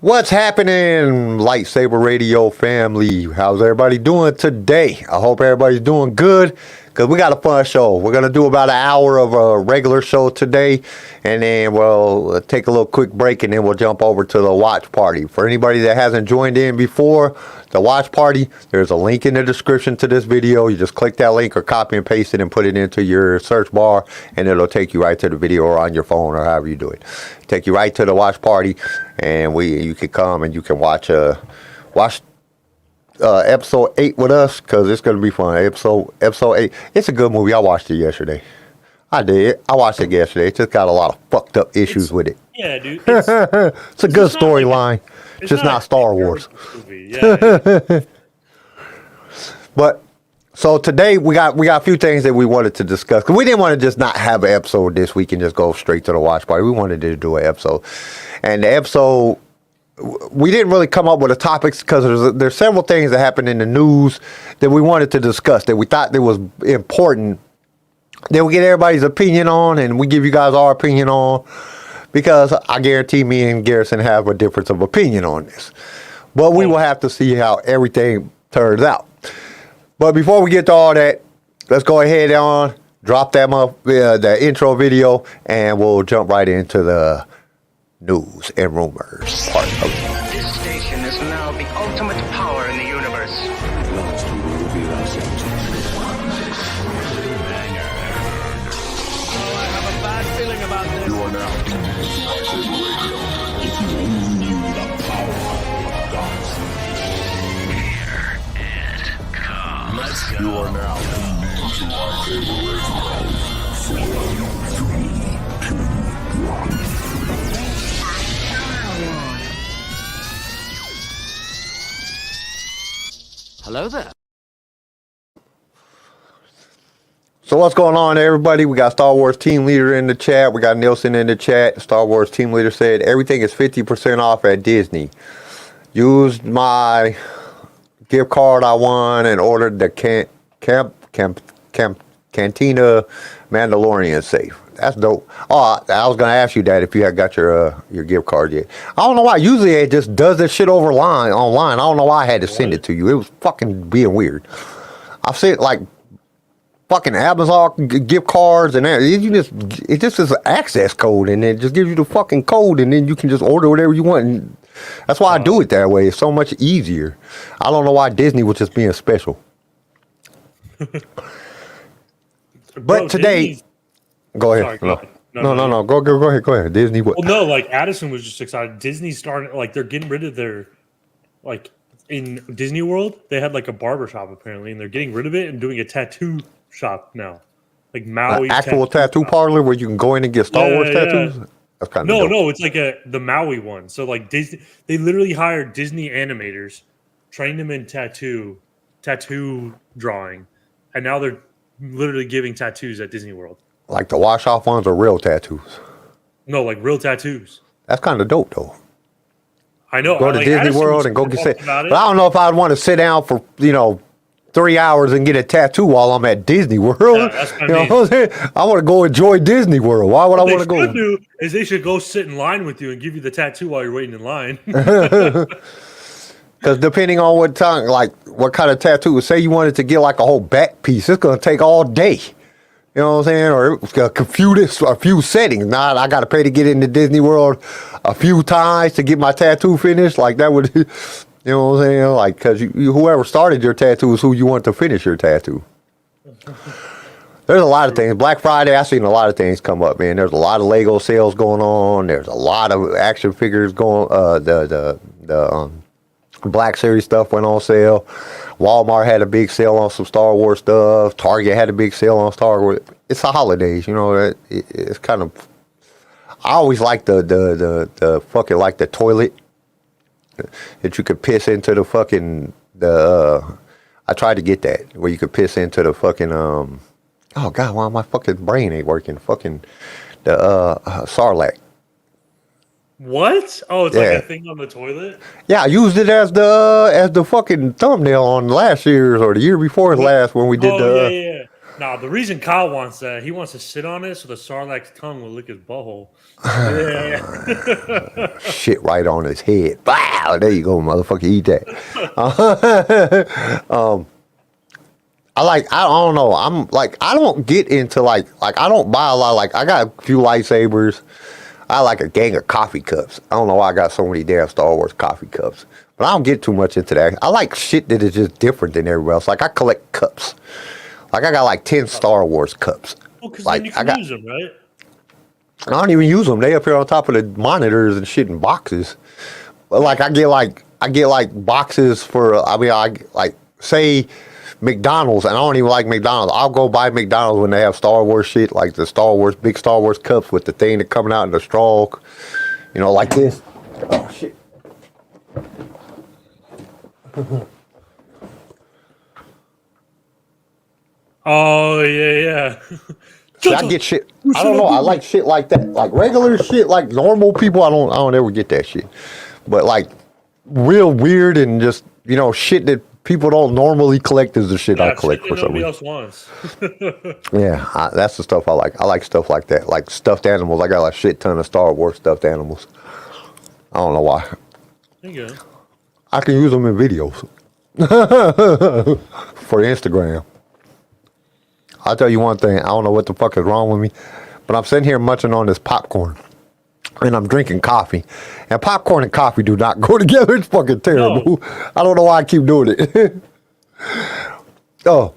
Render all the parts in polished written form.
What's happening, Lightsaber Radio family? How's everybody doing today? I hope everybody's doing good because we got a fun show. We're going to do about an hour of a regular show today, and then we'll take a little quick break, and then we'll jump over to the watch party. For anybody that hasn't joined in before, the watch party, there's a link in the description to this video. You just click that link or copy and paste it and put it into your search bar, and it'll take you right to the video or on your phone or however you do it. Take you right to the watch party, and you can come and you can watch episode 8 with us because it's going to be fun. Episode 8. It's a good movie. I watched it yesterday. I did. I watched it yesterday. It just got a lot of fucked up issues with it. Yeah, dude. It's a good storyline. It's just not Star Wars. Yeah. But so today we got a few things that we wanted to discuss. 'Cause we didn't want to just not have an episode this week and just go straight to the watch party. We wanted to do an episode. And the episode, we didn't really come up with the topics because there's several things that happened in the news that we wanted to discuss that we thought that was important. That we get everybody's opinion on, and we give you guys our opinion on, because I guarantee me and Garrison have a difference of opinion on this. But we will have to see how everything turns out. But before we get to all that, let's go ahead and drop the intro video, and we'll jump right into the news and rumors part of it. This station is now the ultimate power in the universe. Last we will reveal ourselves. I have a bad feeling about this. You are now in Hyperspace Radio. If you only knew the power of darkness. Here it comes. Let's go. You are now tuned in to Hyperspace Radio. 4, 3, 2, 1. Hello there. So what's going on, everybody? We got Star Wars Team Leader in the chat. We got Nielsen in the chat. Star Wars Team Leader said everything is 50% off at Disney. Used my gift card I won and ordered the Cantina Mandalorian safe. That's dope. Oh, I was gonna ask you that if you had got your gift card yet. I don't know why. Usually it just does this shit online. I don't know why I had to send it to you. It was fucking being weird. I've sent like fucking Amazon gift cards and that. It just is an access code, and it just gives you the fucking code, and then you can just order whatever you want. And that's why I do it that way. It's so much easier. I don't know why Disney was just being special. But today, go ahead. Sorry, No. Go ahead. Disney. What? Well, no, like Addison was just excited. Disney's starting, like, they're getting rid of their, like, in Disney World, they had like a barber shop apparently, and they're getting rid of it and doing a tattoo shop now, like Maui. Actual tattoo parlor where you can go in and get Star Wars tattoos. That's kind of no, it's like the Maui one. So like Disney, they literally hired Disney animators, trained them in tattoo drawing, and now they're literally giving tattoos at Disney World. Like the wash off ones are real tattoos. No, like real tattoos. That's kind of dope though. I know. Go to like, Disney Addison World and go get set. about it. But I don't know if I'd want to sit down for 3 hours and get a tattoo while I'm at Disney World. Yeah, that's what I mean. What I'm saying? I want to go enjoy Disney World. Why would I want to go? What they should do is they should go sit in line with you and give you the tattoo while you're waiting in line. Because depending on what time, like what kind of tattoo, say you wanted to get like a whole back piece, it's gonna take all day. You know what I'm saying? Or a few settings. Now I got to pay to get into Disney World a few times to get my tattoo finished. Like that would, you know what I'm saying? Like, because whoever started your tattoo is who you want to finish your tattoo. There's a lot of things. Black Friday, I've seen a lot of things come up, man. There's a lot of Lego sales going on. There's a lot of action figures going. The Black Series stuff went on sale. Walmart had a big sale on some Star Wars stuff. Target had a big sale on Star Wars. It's the holidays, you know. It's kind of. I always like the fucking like the toilet that you could piss into the fucking I tried to get that where you could piss into the fucking oh god, why my fucking brain ain't working? Fucking the Sarlacc. What? Oh, it's like a thing on the toilet? Yeah, I used it as the fucking thumbnail on last year's or the year before last when we did Yeah. Nah, the reason Kyle wants that, he wants to sit on it so the Sarlacc's tongue will lick his butthole. Yeah. Shit right on his head. Wow, there you go, motherfucker. Eat that. I don't know. I'm like, I don't get into like I don't buy a lot. Like, I got a few lightsabers. I like a gang of coffee cups. I don't know why I got so many damn Star Wars coffee cups. But I don't get too much into that. I like shit that is just different than everywhere else. Like, I collect cups. Like, I got like 10 Star Wars cups. Well, because like, then you can use them, right? I don't even use them. They up here on top of the monitors and shit in boxes. But like, I get like boxes for, I like, say McDonald's, and I don't even like McDonald's. I'll go buy McDonald's when they have Star Wars shit, like the big Star Wars cups with the thing that coming out in the straw, you know, like this. Oh shit. Oh yeah. See, I get shit. I don't know. I like shit like that. Like regular shit, like normal people. I don't ever get that shit. But like real weird and just, you know, shit that people don't normally collect is the shit I collect for some reason. Else wants. Yeah, that's the stuff I like. I like stuff like that, like stuffed animals. I got a shit ton of Star Wars stuffed animals. I don't know why. There you go. I can use them in videos for Instagram. I'll tell you one thing. I don't know what the fuck is wrong with me, but I'm sitting here munching on this popcorn, and I'm drinking coffee. And popcorn and coffee do not go together. It's fucking terrible. No. I don't know why I keep doing it. Oh,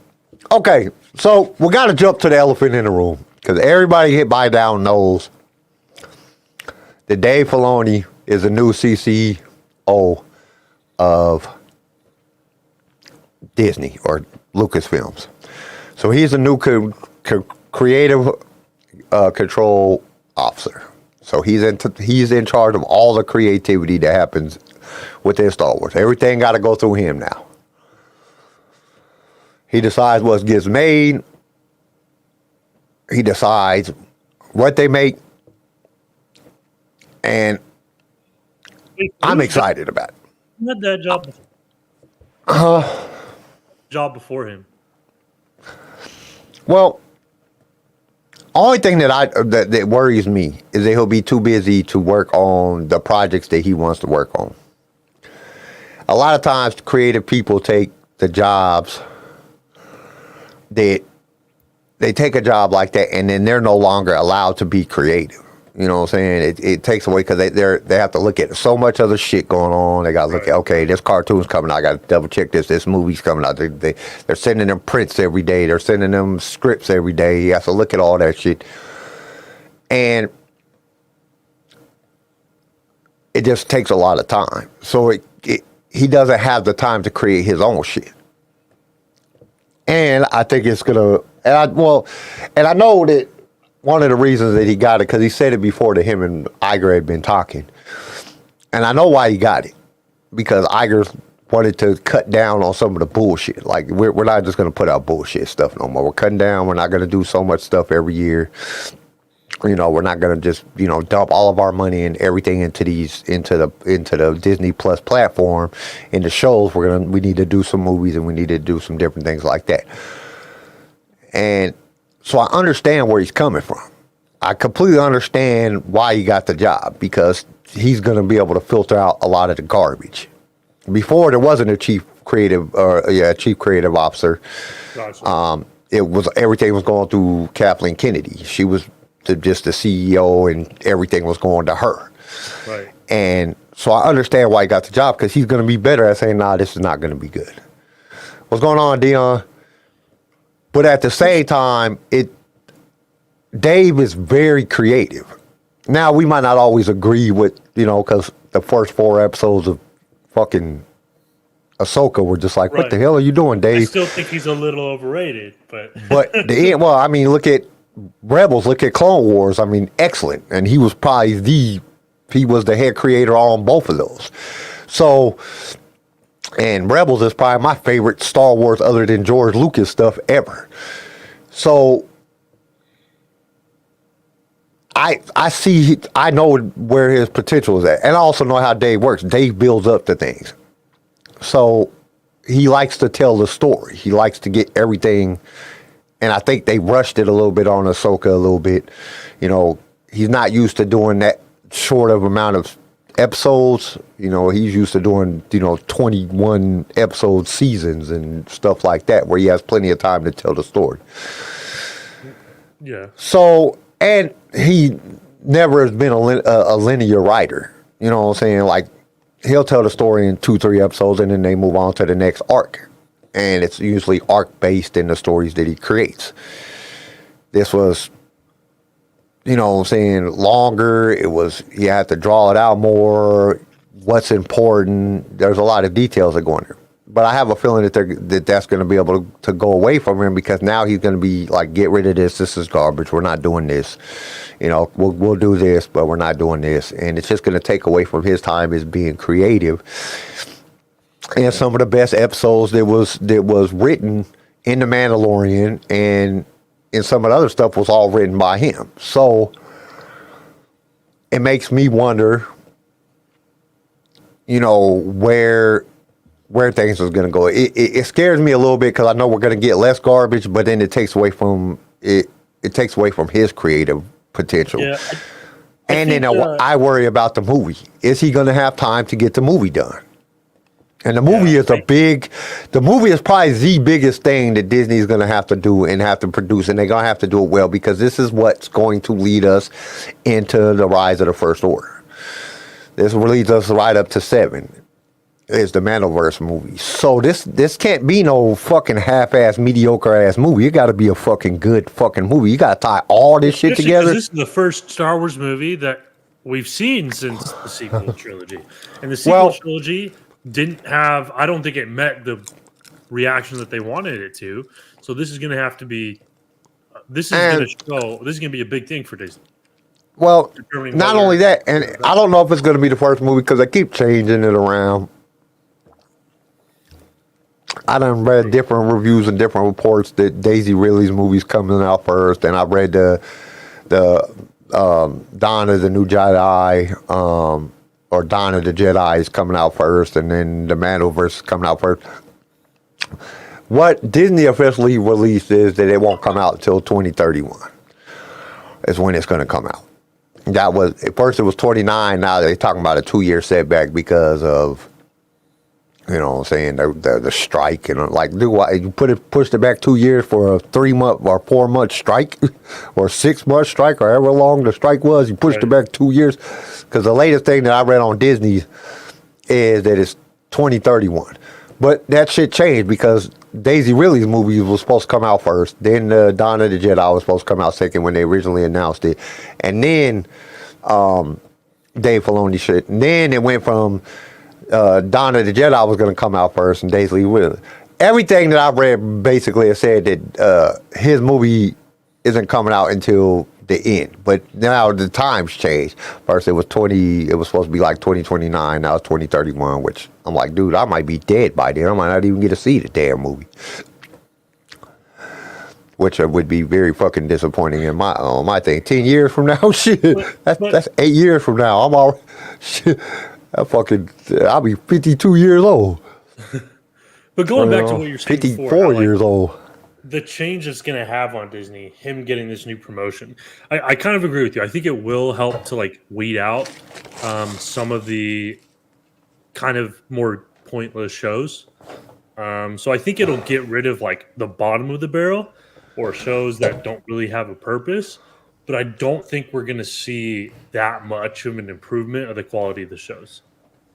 okay. So we got to jump to the elephant in the room, because everybody hit by now knows that Dave Filoni is the new CCO of Disney or Lucasfilms. So he's a new creative control officer. So he's in charge of all the creativity that happens within Star Wars. Everything got to go through him now. He decides what gets made. He decides what they make. And I'm excited about it. Who had that job before him? Well, only thing that worries me is that he'll be too busy to work on the projects that he wants to work on. A lot of times, creative people take the jobs that they take a job like that, and then they're no longer allowed to be creative. You know what I'm saying? It takes away, because they have to look at so much other shit going on. They got to look at, okay, this cartoon's coming out. I got to double check this movie's coming out. They're sending them prints every day. They're sending them scripts every day. You have to look at all that shit. And it just takes a lot of time. So he doesn't have the time to create his own shit. And I think it's going to, and I know that one of the reasons that he got it, because he said it before that him and Iger had been talking. And I know why he got it. Because Iger wanted to cut down on some of the bullshit. Like, we're not just going to put out bullshit stuff no more. We're cutting down. We're not going to do so much stuff every year. You know, we're not going to just, you know, dump all of our money and everything into the Disney Plus platform, into shows. We need to do some movies, and we need to do some different things like that. And so I understand where he's coming from. I completely understand why he got the job, because he's going to be able to filter out a lot of the garbage. Before, there wasn't a chief creative officer. Gotcha. Everything was going through Kathleen Kennedy. She was just the CEO, and everything was going to her. Right. And so I understand why he got the job, because he's going to be better at saying, nah, this is not going to be good. What's going on, Dion? But at the same time, Dave is very creative. Now, we might not always agree with, you know, because the first 4 episodes of fucking Ahsoka were just like, right. What the hell are you doing, Dave? I still think he's a little overrated, but well, I mean, look at Rebels, look at Clone Wars. I mean, excellent, and he was probably the head creator on both of those. So. And Rebels is probably my favorite Star Wars other than George Lucas stuff ever. So I know where his potential is at. And I also know how Dave works. Dave builds up the things. So he likes to tell the story. He likes to get everything and I think they rushed it a little bit on Ahsoka a little bit. You know, he's not used to doing that short of amount of episodes. You know, he's used to doing, 21 episode seasons and stuff like that, where he has plenty of time to tell the story. Yeah. So, and he never has been a linear writer. You know what I'm saying? Like, he'll tell the story in 2-3 episodes, and then they move on to the next arc. And it's usually arc-based in the stories that he creates. This was, you know what I'm saying, longer. It was, you have to draw it out more. What's important. There's a lot of details that go in there. But I have a feeling that that's going to be able to go away from him, because now he's going to be like, get rid of this. This is garbage. We're not doing this. You know, we'll do this, but we're not doing this. And it's just going to take away from his time as being creative. And some of the best episodes that was written in The Mandalorian and in some of the other stuff was all written by him. So it makes me wonder, you know, where things is going to go. It scares me a little bit, because I know we're going to get less garbage, but then it takes away from it. It takes away from his creative potential. Yeah, and then I worry about the movie. Is he going to have time to get the movie done? And the movie is the movie is probably the biggest thing that Disney's going to have to do and have to produce, and they're going to have to do it well, because this is what's going to lead us into the rise of the First Order. This leads us right up to 7. Is the Mandalorian movie. So this can't be no fucking half-ass, mediocre-ass movie. It got to be a fucking good fucking movie. You got to tie all this shit together. This is the first Star Wars movie that we've seen since the sequel trilogy. And the sequel trilogy didn't have, I don't think it met the reaction that they wanted it to. So this is going to have to be, this is going to be a big thing for Disney. Well, not only that, and I don't know if it's going to be the first movie, because they keep changing it around. I done read different reviews and different reports that Daisy Ridley's movie's coming out first, and I read the Dawn of the New Jedi, or Dawn of the Jedi is coming out first, and then the Mandoverse is coming out first. What Disney officially released is that it won't come out until 2031. Is when it's going to come out. That was, at first it was 29. Now they're talking about a 2-year setback because of, you know what I'm saying, the strike. And like, you pushed it back 2 years for a 3-month or 4-month strike or 6-month strike, or however long the strike was. You pushed it back 2 years, because the latest thing that I read on Disney is that it's 2031. But that shit changed, because Daisy Ridley's movie was supposed to come out first. Then Dawn of the Jedi was supposed to come out second when they originally announced it. And then Dave Filoni shit. And then it went from Dawn of the Jedi was going to come out first, and Daisy Ridley. Everything that I've read basically has said that his movie isn't coming out until the end. But now the times changed. First it was supposed to be like 2029. Now it's 2031, which I'm like, dude, I might be dead by then. I might not even get to see the damn movie. Which would be very fucking disappointing in my thing. 10 years from now, shit. That's 8 years from now. I'm all shit. I'll be 52 years old. But going back to what you're saying 54 before, years old. The change it's going to have on Disney, him getting this new promotion, I kind of agree with you. I think it will help to like weed out some of the kind of more pointless shows. So I think it'll get rid of like the bottom of the barrel, or shows that don't really have a purpose. But I don't think we're going to see that much of an improvement of the quality of the shows,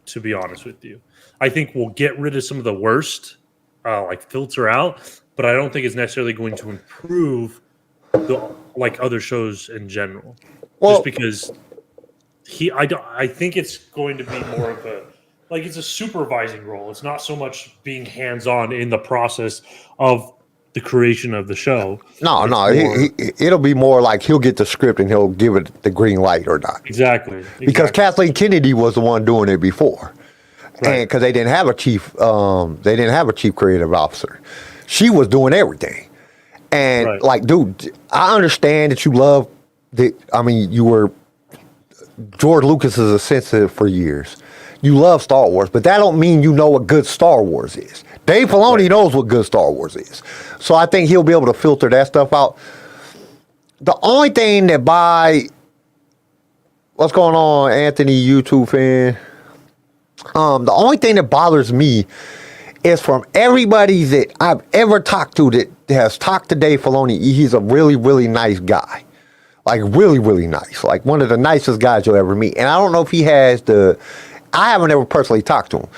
to be honest with you. I think we'll get rid of some of the worst, like filter out, but I don't think it's necessarily going to improve like other shows in general. Just because I think it's going to be more of a, like, it's a supervising role. It's not so much being hands-on in the process of the creation of the show. No, it'll be more like he'll get the script and he'll give it the green light or not. Exactly. Because Kathleen Kennedy was the one doing it before, and because they didn't have a chief creative officer, she was doing everything. And like, dude, I understand that you love the. I mean, you were George Lucas is a sensitive for years. You love Star Wars, but that don't mean you know what good Star Wars is. Dave Filoni knows what good Star Wars is. So I think he'll be able to filter that stuff out. The only thing that what's going on, Anthony, YouTube fan? The only thing that bothers me is from everybody that I've ever talked to that has talked to Dave Filoni, he's a really, really nice guy. Like, really, really nice. Like, one of the nicest guys you'll ever meet. And I don't know if he has I haven't ever personally talked to him.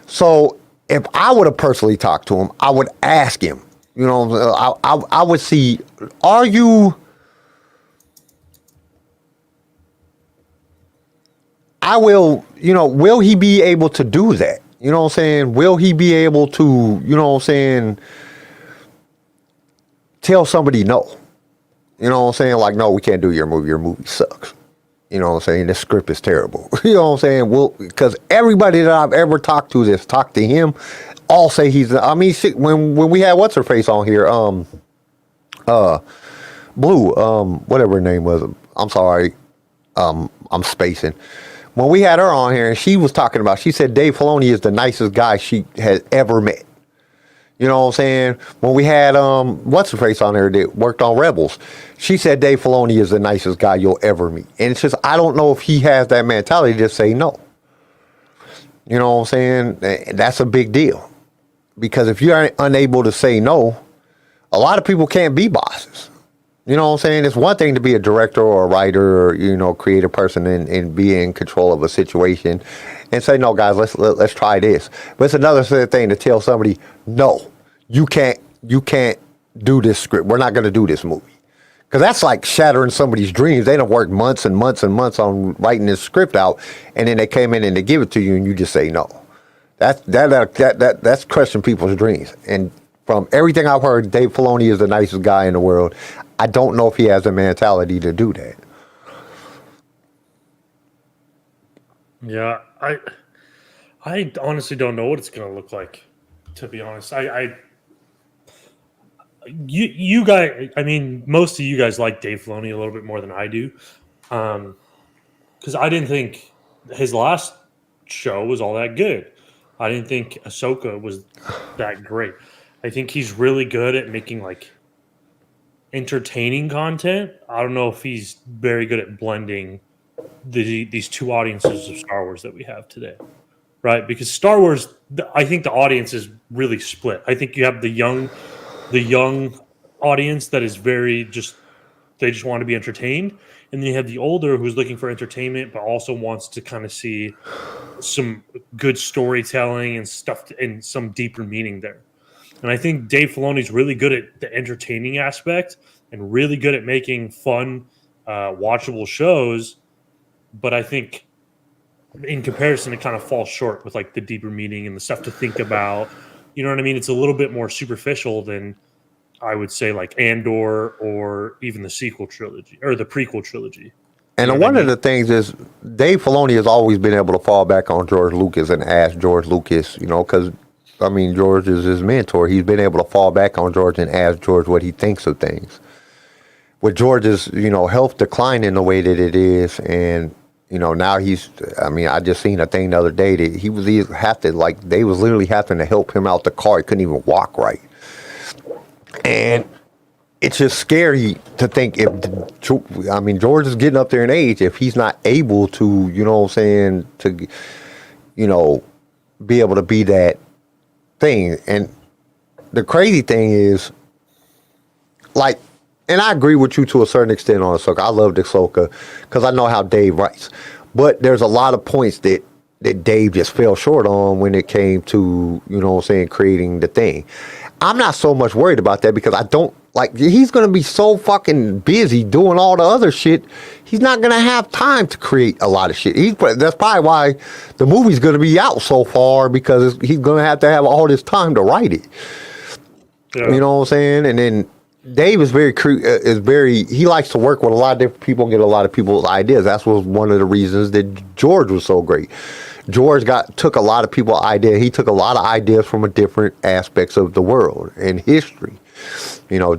So, if I would have personally talked to him, I would ask him. You know, I would see, will he be able to do that? You know what I'm saying? Will he be able to, you know what I'm saying, tell somebody no? You know what I'm saying? Like, no, we can't do your movie. Your movie sucks. You know what I'm saying? This script is terrible. You know what I'm saying? Well, because everybody that I've ever talked to that's talked to him all say when we had what's her face on here, Blue, whatever her name was. I'm sorry. I'm spacing. When we had her on here and she was talking about, she said Dave Filoni is the nicest guy she has ever met. You know what I'm saying? When we had what's her face on there that worked on Rebels, she said Dave Filoni is the nicest guy you'll ever meet. And it's just, I don't know if he has that mentality to say no. You know what I'm saying? That's a big deal. Because if you're unable to say no, a lot of people can't be bosses. You know what I'm saying? It's one thing to be a director or a writer or, you know, creative person and be in control of a situation and say, no, guys, let's try this. But it's another thing to tell somebody, no, you can't do this script. We're not going to do this movie. Because that's like shattering somebody's dreams. They done worked months and months and months on writing this script out, and then they came in and they give it to you and you just say no. That's crushing people's dreams. And from everything I've heard, Dave Filoni is the nicest guy in the world. I don't know if he has the mentality to do that. Yeah, I honestly don't know what it's going to look like, to be honest. You guys, I mean, most of you guys like Dave Filoni a little bit more than I do. Because I didn't think his last show was all that good. I didn't think Ahsoka was that great. I think he's really good at making, like, entertaining content. I don't know if he's very good at blending these two audiences of Star Wars that we have today, right? Because Star Wars, I think the audience is really split. I think you have the young audience that is they just want to be entertained, and then you have the older who's looking for entertainment but also wants to kind of see some good storytelling and stuff and some deeper meaning there. And I think Dave Filoni's really good at the entertaining aspect and really good at making fun, watchable shows. But I think in comparison, it kind of falls short with, like, the deeper meaning and the stuff to think about. You know what I mean? It's a little bit more superficial than, I would say, like Andor or even the sequel trilogy or the prequel trilogy. And one of the things is Dave Filoni has always been able to fall back on George Lucas and ask George Lucas, you know, because I mean, George is his mentor. He's been able to fall back on George and ask George what he thinks of things. With George's, you know, health declining the way that it is, and, you know, now I just seen a thing the other day that they was literally having to help him out the car. He couldn't even walk right. And it's just scary to think George is getting up there in age. If he's not able to, you know what I'm saying, to, you know, be able to be that thing. And the crazy thing is, like, and I agree with you to a certain extent on Ahsoka. I love Ahsoka because I know how Dave writes. But there's a lot of points that Dave just fell short on when it came to, you know what I'm saying, creating the thing. I'm not so much worried about that because I don't, like, he's going to be so fucking busy doing all the other shit. He's not going to have time to create a lot of shit. That's probably why the movie's going to be out so far, because he's going to have all this time to write it. Yeah. You know what I'm saying? And then Dave is he likes to work with a lot of different people and get a lot of people's ideas. That's one of the reasons that George was so great. George took a lot of people's ideas. He took a lot of ideas from different aspects of the world and history. You know,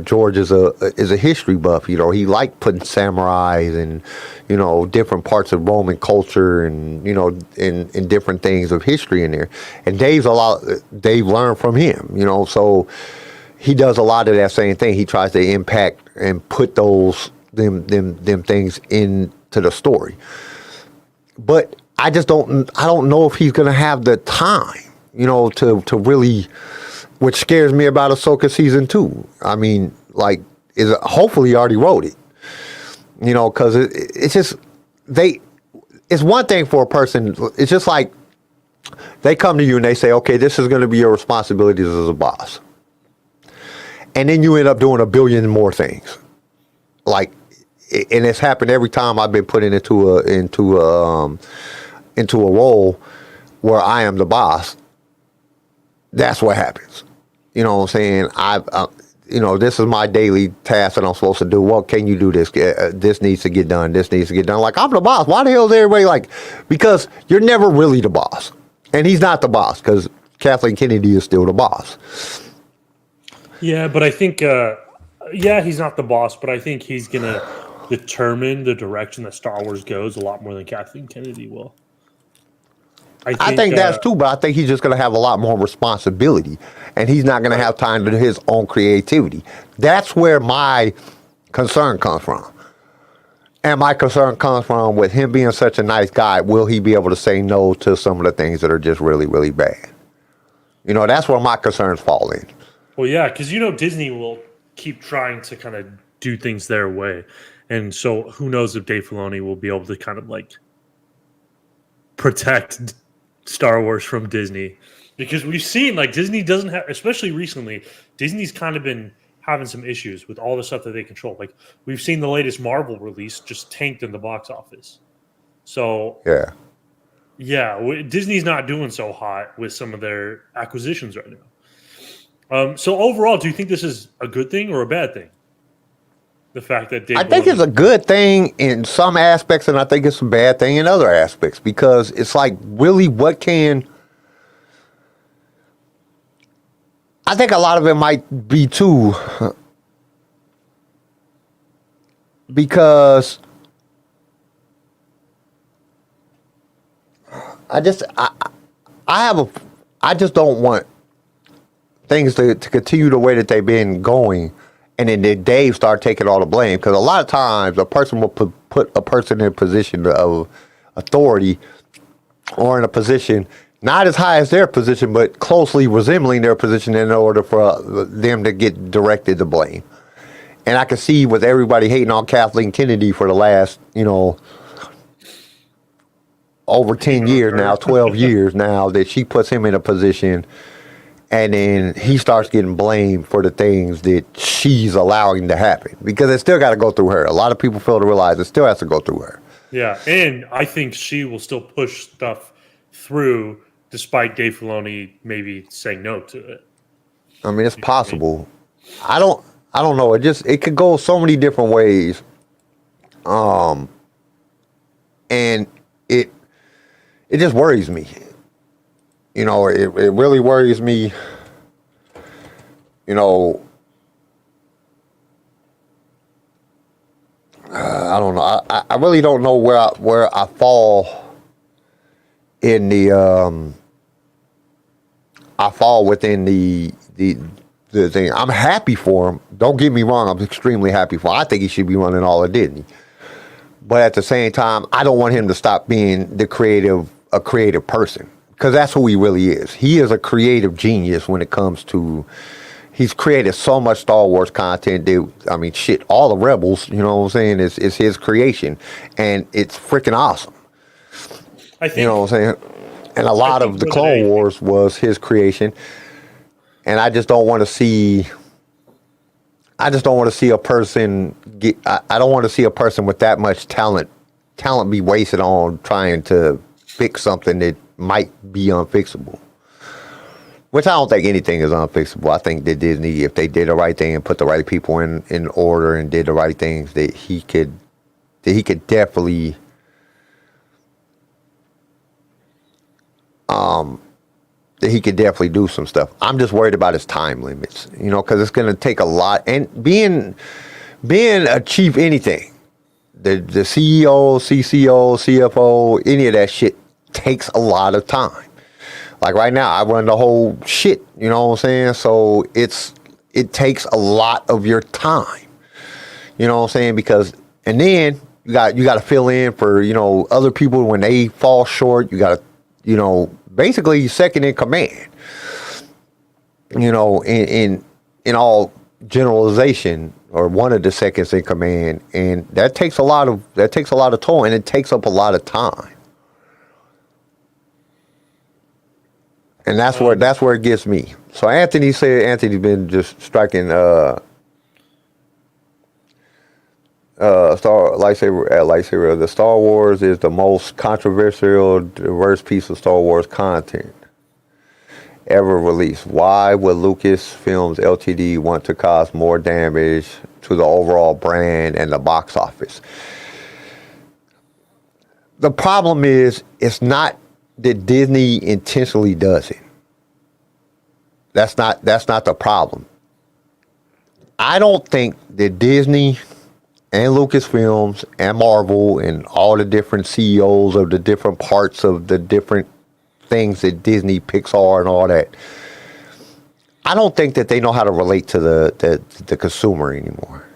George is a history buff. You know, he liked putting samurais and, you know, different parts of Roman culture and, you know, and different things of history in there. And Dave learned from him, you know, so he does a lot of that same thing. He tries to impact and put them things into the story. But I don't know if he's gonna have the time, you know, to really, which scares me about Ahsoka season 2. I mean, like, hopefully he already wrote it, you know, because it's just it's one thing for a person. It's just like they come to you and they say, okay, this is going to be your responsibilities as a boss, and then you end up doing a billion more things, like, and it's happened every time I've been put into a role where I am the boss. That's what happens. You know what I'm saying? You know, this is my daily task that I'm supposed to do. Well, can you do this? This needs to get done. This needs to get done. Like, I'm the boss. Why the hell is everybody like? Because you're never really the boss. And he's not the boss because Kathleen Kennedy is still the boss. Yeah, but I think, he's not the boss, but I think he's going to determine the direction that Star Wars goes a lot more than Kathleen Kennedy will. I think that's too, but I think he's just going to have a lot more responsibility, and he's not going to have time to do his own creativity. That's where my concern comes from. And my concern comes from, with him being such a nice guy, will he be able to say no to some of the things that are just really, really bad? You know, that's where my concerns fall in. Well, yeah, because, you know, Disney will keep trying to kind of do things their way. And so who knows if Dave Filoni will be able to kind of, like, protect Star Wars from Disney, because we've seen, like, Disney doesn't have, especially recently, Disney's kind of been having some issues with all the stuff that they control. Like, we've seen the latest Marvel release just tanked in the box office. So Disney's not doing so hot with some of their acquisitions right now. So overall, do you think this is a good thing or a bad thing? The fact that I think it's a good thing in some aspects, and I think it's a bad thing in other aspects, because it's like, really, I think a lot of it might be too, because I just don't want things to continue the way that they've been going, and then Dave start taking all the blame, because a lot of times a person will put a person in a position of authority, or in a position not as high as their position, but closely resembling their position, in order for them to get directed the blame. And I can see with everybody hating on Kathleen Kennedy for the last, you know, over 10 years now, 12 years now, that she puts him in a position, and then he starts getting blamed for the things that she's allowing to happen, because it still got to go through her. A lot of people fail to realize it still has to go through her. Yeah, and I think she will still push stuff through despite Dave Filoni maybe saying no to it. I mean, it's possible. I don't know. It could go so many different ways. And it just worries me. You know, it really worries me. You know, I don't know. I really don't know where I fall in the I fall within the thing. I'm happy for him. Don't get me wrong. I'm extremely happy for him. I think he should be running all of Disney. But at the same time, I don't want him to stop being a creative person, because that's who he really is. He is a creative genius when it comes to. He's created so much Star Wars content that, I mean, shit, all the Rebels, you know what I'm saying, is his creation, and it's freaking awesome. I think, you know what I'm saying? And a lot of the Clone Wars was his creation, and I just don't want to see. I just don't want to see a person get. I don't want to see a person with that much talent be wasted on trying to fix something that might be unfixable. Which I don't think anything is unfixable. I think that Disney, if they did the right thing and put the right people in order and did the right things, that he could definitely that he could definitely do some stuff. I'm just worried about his time limits, because it's going to take a lot. And being a chief anything, the CEO, CCO, CFO, any of that shit takes a lot of time. Like right now, I run the whole shit. You know what I'm saying? So it takes a lot of your time. You know what I'm saying? Because and then you got to fill in for other people when they fall short. You got to basically second in command. In all generalization, or one of the seconds in command, and that takes a lot of toll, and it takes up a lot of time. And that's where it gets me. So Anthony's been just striking Star lightsaber. The Star Wars is the most controversial, diverse piece of Star Wars content ever released. Why would Lucasfilms Ltd want to cause more damage to the overall brand and the box office? The problem is, it's not that Disney intentionally does it. That's not the problem. I don't think that Disney and Lucasfilms and Marvel and all the different CEOs of the different parts of the different things that Disney, Pixar, and all that, I don't think that they know how to relate to the consumer anymore.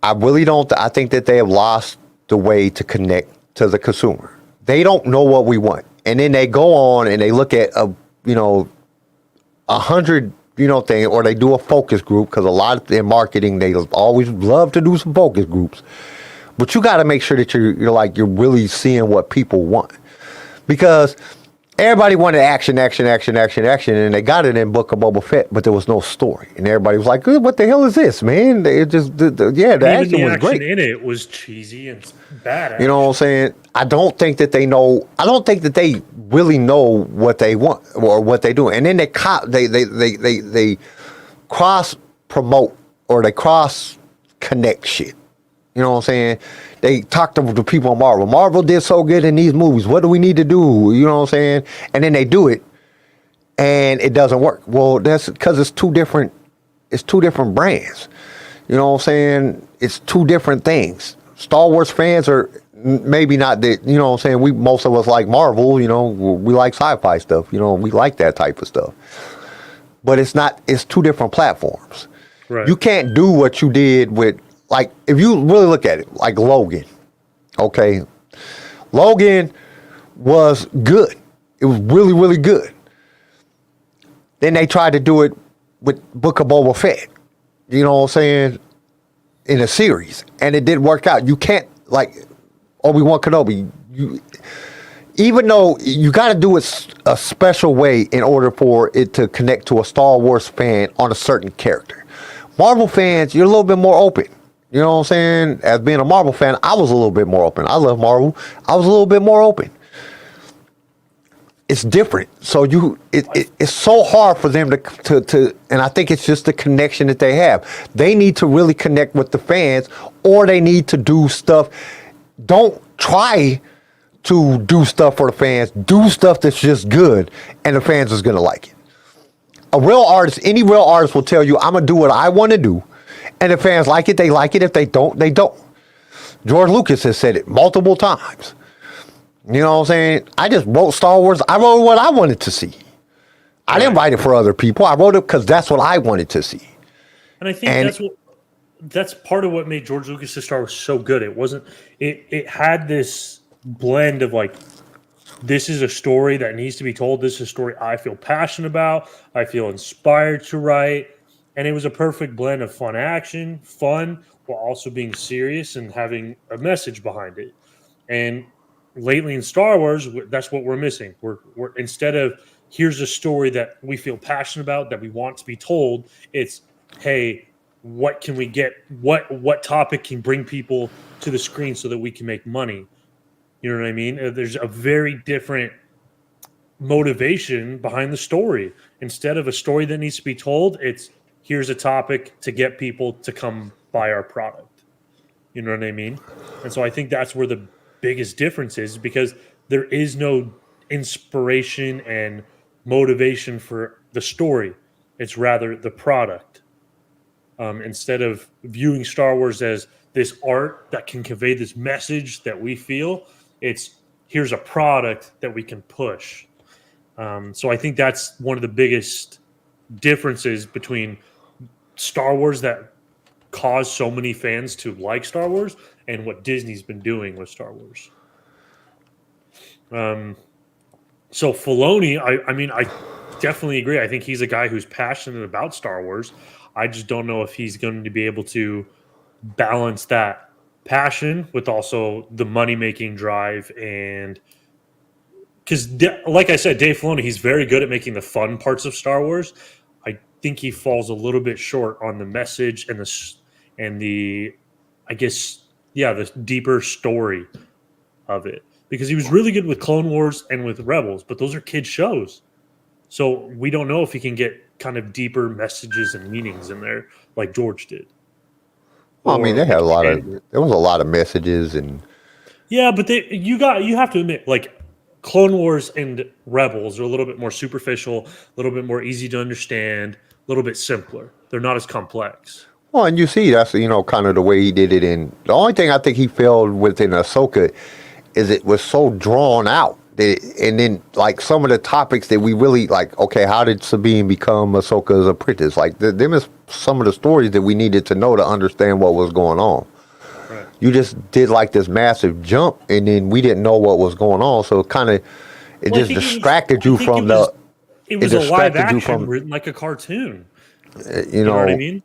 I really don't. I think that they have lost the way to connect to the consumer. They don't know what we want, and then they go on and they look at 100 thing, or they do a focus group, because a lot of in marketing they always love to do some focus groups. But you got to make sure that you're really seeing what people want, because everybody wanted action, and they got it in Book of Boba Fett, but there was no story, and everybody was like, "What the hell is this, man?" It just, the action was great. In it was cheesy and bad. You know what I'm saying? I don't think that they know. I don't think that they really know what they want or what they do, and then they cross promote, or they cross connect shit. You know what I'm saying? They talk to the people on Marvel. Marvel did so good in these movies. What do we need to do? You know what I'm saying? And then they do it, and it doesn't work. Well, that's because it's two different brands. You know what I'm saying? It's two different things. Star Wars fans are maybe not that. You know what I'm saying? Most of us like Marvel. We like sci-fi stuff. We like that type of stuff. But it's not. It's two different platforms. Right. You can't do what you did with. Like, if you really look at it, like Logan, okay? Logan was good. It was really, really good. Then they tried to do it with Book of Boba Fett, you know what I'm saying, in a series, and it didn't work out. You can't, like Obi-Wan Kenobi, even though you got to do it a special way in order for it to connect to a Star Wars fan on a certain character. Marvel fans, you're a little bit more open. You know what I'm saying? As being a Marvel fan, I was a little bit more open. I love Marvel. I was a little bit more open. It's different. So it's so hard for them to, and I think it's just the connection that they have. They need to really connect with the fans, or they need to do stuff. Don't try to do stuff for the fans. Do stuff that's just good, and the fans is gonna like it. Any real artist will tell you, I'm gonna do what I want to do. And if fans like it, they like it. If they don't, they don't. George Lucas has said it multiple times. You know what I'm saying? I just wrote Star Wars. I wrote what I wanted to see. I didn't write it for other people. I wrote it because that's what I wanted to see. And I think that's part of what made George Lucas' Star Wars so good. It had this blend of like, this is a story that needs to be told. This is a story I feel passionate about. I feel inspired to write. And it was a perfect blend of fun action, fun, while also being serious and having a message behind it. And lately in Star Wars, that's what we're missing. We're instead of, here's a story that we feel passionate about, that we want to be told, it's, hey, what can we get? What topic can bring people to the screen so that we can make money? You know what I mean? There's a very different motivation behind the story. Instead of a story that needs to be told, it's, here's a topic to get people to come buy our product. You know what I mean? And so I think that's where the biggest difference is, because there is no inspiration and motivation for the story. It's rather the product. Instead of viewing Star Wars as this art that can convey this message that we feel, it's here's a product that we can push. So I think that's one of the biggest differences between Star Wars that caused so many fans to like Star Wars and what Disney's been doing with Star Wars. So Filoni, I mean, I definitely agree. I think he's a guy who's passionate about Star Wars. I just don't know if he's going to be able to balance that passion with also the money-making drive. And because, like I said, Dave Filoni, he's very good at making the fun parts of Star Wars. I think he falls a little bit short on the message and the I guess, yeah, the deeper story of it. Because he was really good with Clone Wars and with Rebels, but those are kid shows. So we don't know if he can get kind of deeper messages and meanings in there like George did. Well, I mean, they had there was a lot of messages and. Yeah, but you have to admit, like Clone Wars and Rebels are a little bit more superficial, a little bit more easy to understand, a little bit simpler. They're not as complex. Well, and you see, that's, kind of the way he did it. And the only thing I think he failed within Ahsoka is it was so drawn out. And then, like, some of the topics that we really, like, okay, how did Sabine become Ahsoka's apprentice? Like, them is some of the stories that we needed to know to understand what was going on. Right. You just did, like, this massive jump, and then we didn't know what was going on. So it just distracted you from the... It was a live action written like a cartoon. You know what I mean?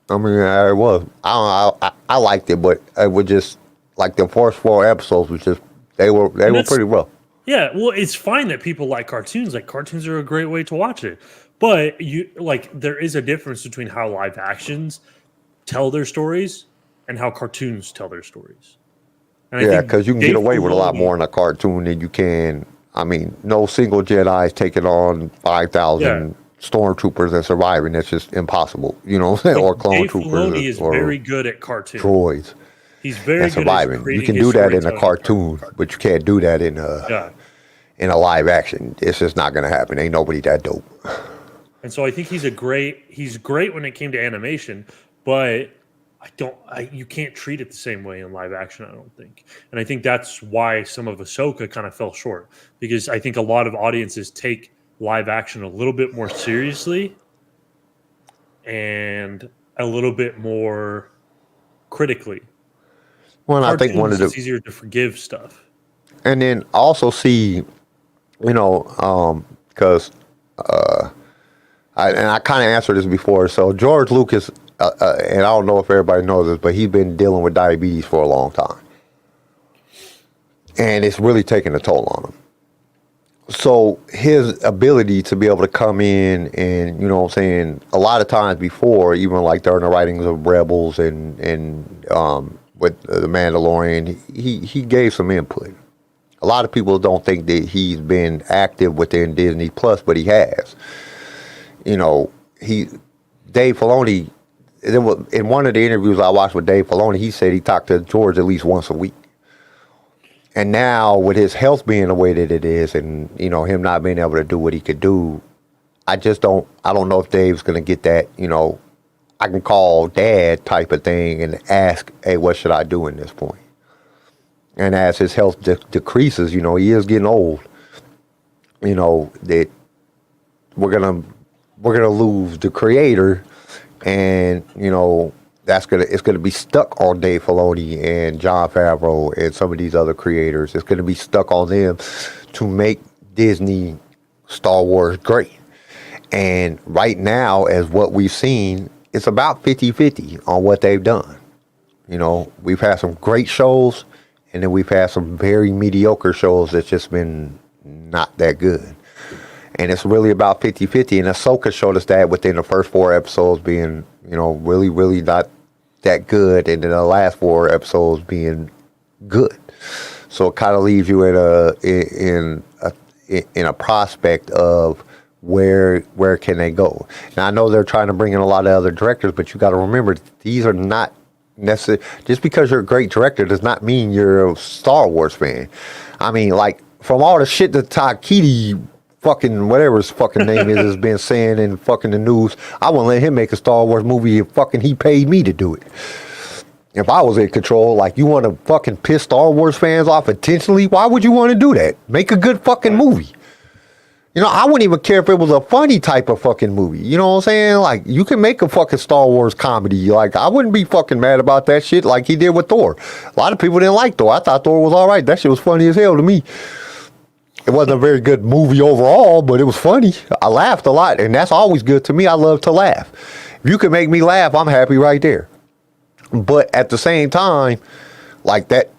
I mean, it was. I liked it, but it was just, like, the first 4 episodes was just... They were pretty rough. Yeah, well, it's fine that people like cartoons. Like, cartoons are a great way to watch it. But there is a difference between how live actions tell their stories and how cartoons tell their stories. And yeah, because you can get away with a lot more in a cartoon than you can. I mean, no single Jedi is taking on 5,000 stormtroopers and surviving. That's just impossible. You know what I'm saying? Or clone Dave troopers. Filoni is very good at cartoons. Droids. He's very good at surviving. You can do that in a cartoon, but you can't do that in a live action. It's just not going to happen. Ain't nobody that dope. And so I think he's great when it came to animation, but you can't treat it the same way in live action, I don't think. And I think that's why some of Ahsoka kind of fell short, because I think a lot of audiences take live action a little bit more seriously and a little bit more critically. Well, I think it's easier to forgive stuff. And then also see, because I kind of answered this before. So George Lucas, and I don't know if everybody knows this, but he's been dealing with diabetes for a long time. And it's really taking a toll on him. So his ability to be able to come in and, a lot of times before, even like during the writings of Rebels and with The Mandalorian, he gave some input. A lot of people don't think that he's been active within Disney Plus, but he has. Dave Filoni, in one of the interviews I watched with Dave Filoni, he said he talked to George at least once a week. And now with his health being the way that it is, and him not being able to do what he could do, I don't know if Dave's going to get that, I can call dad type of thing and ask, hey, what should I do in this point? And as his health decreases, he is getting old, that we're gonna lose the creator, and it's gonna be stuck on Dave Filoni and Jon Favreau and some of these other creators. It's gonna be stuck on them to make Disney Star Wars great. And right now, as what we've seen, it's about 50-50 on what they've done. We've had some great shows, and then we've had some very mediocre shows that's just been not that good. And it's really about 50-50. And Ahsoka showed us that within the first 4 episodes being, really, really not that good. And then the last 4 episodes being good. So it kind of leaves you in a prospect of where can they go. Now, I know they're trying to bring in a lot of other directors, but you got to remember, these are not necessarily, just because you're a great director does not mean you're a Star Wars fan. I mean, like, from all the shit that Takeiti fucking whatever his fucking name is has been saying in fucking the news, I wouldn't let him make a Star Wars movie if fucking he paid me to do it. If I was in control, like, you want to fucking piss Star Wars fans off intentionally, why would you want to do that? Make a good fucking movie. You know, I wouldn't even care if it was a funny type of fucking movie. You know what I'm saying? Like, you can make a fucking Star Wars comedy. Like, I wouldn't be fucking mad about that shit like he did with Thor. A lot of people didn't like Thor. I thought Thor was all right. That shit was funny as hell to me. It wasn't a very good movie overall, but it was funny. I laughed a lot, and that's always good to me. I love to laugh. If you can make me laugh, I'm happy right there. But at the same time, like that,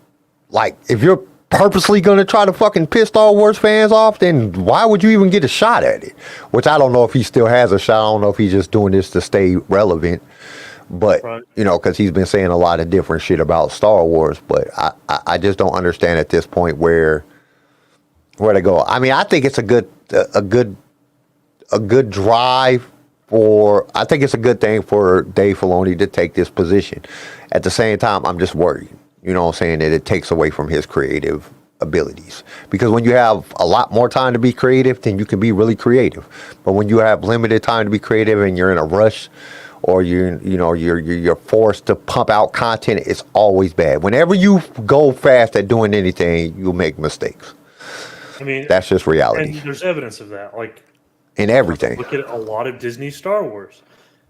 like, if you're purposely going to try to fucking piss Star Wars fans off, then why would you even get a shot at it? Which I don't know if he still has a shot. I don't know if he's just doing this to stay relevant. But, right. You know, because he's been saying a lot of different shit about Star Wars. But I just don't understand at this point where to go. I mean, I think it's a good drive for. I think it's a good thing for Dave Filoni to take this position. At the same time, I'm just worried. You know what I'm saying? That it takes away from his creative abilities. Because when you have a lot more time to be creative, then you can be really creative. But when you have limited time to be creative and you're in a rush, or you're forced to pump out content, it's always bad. Whenever you go fast at doing anything, you'll make mistakes. I mean, that's just reality. And there's evidence of that. Like, in everything. Look at a lot of Disney Star Wars.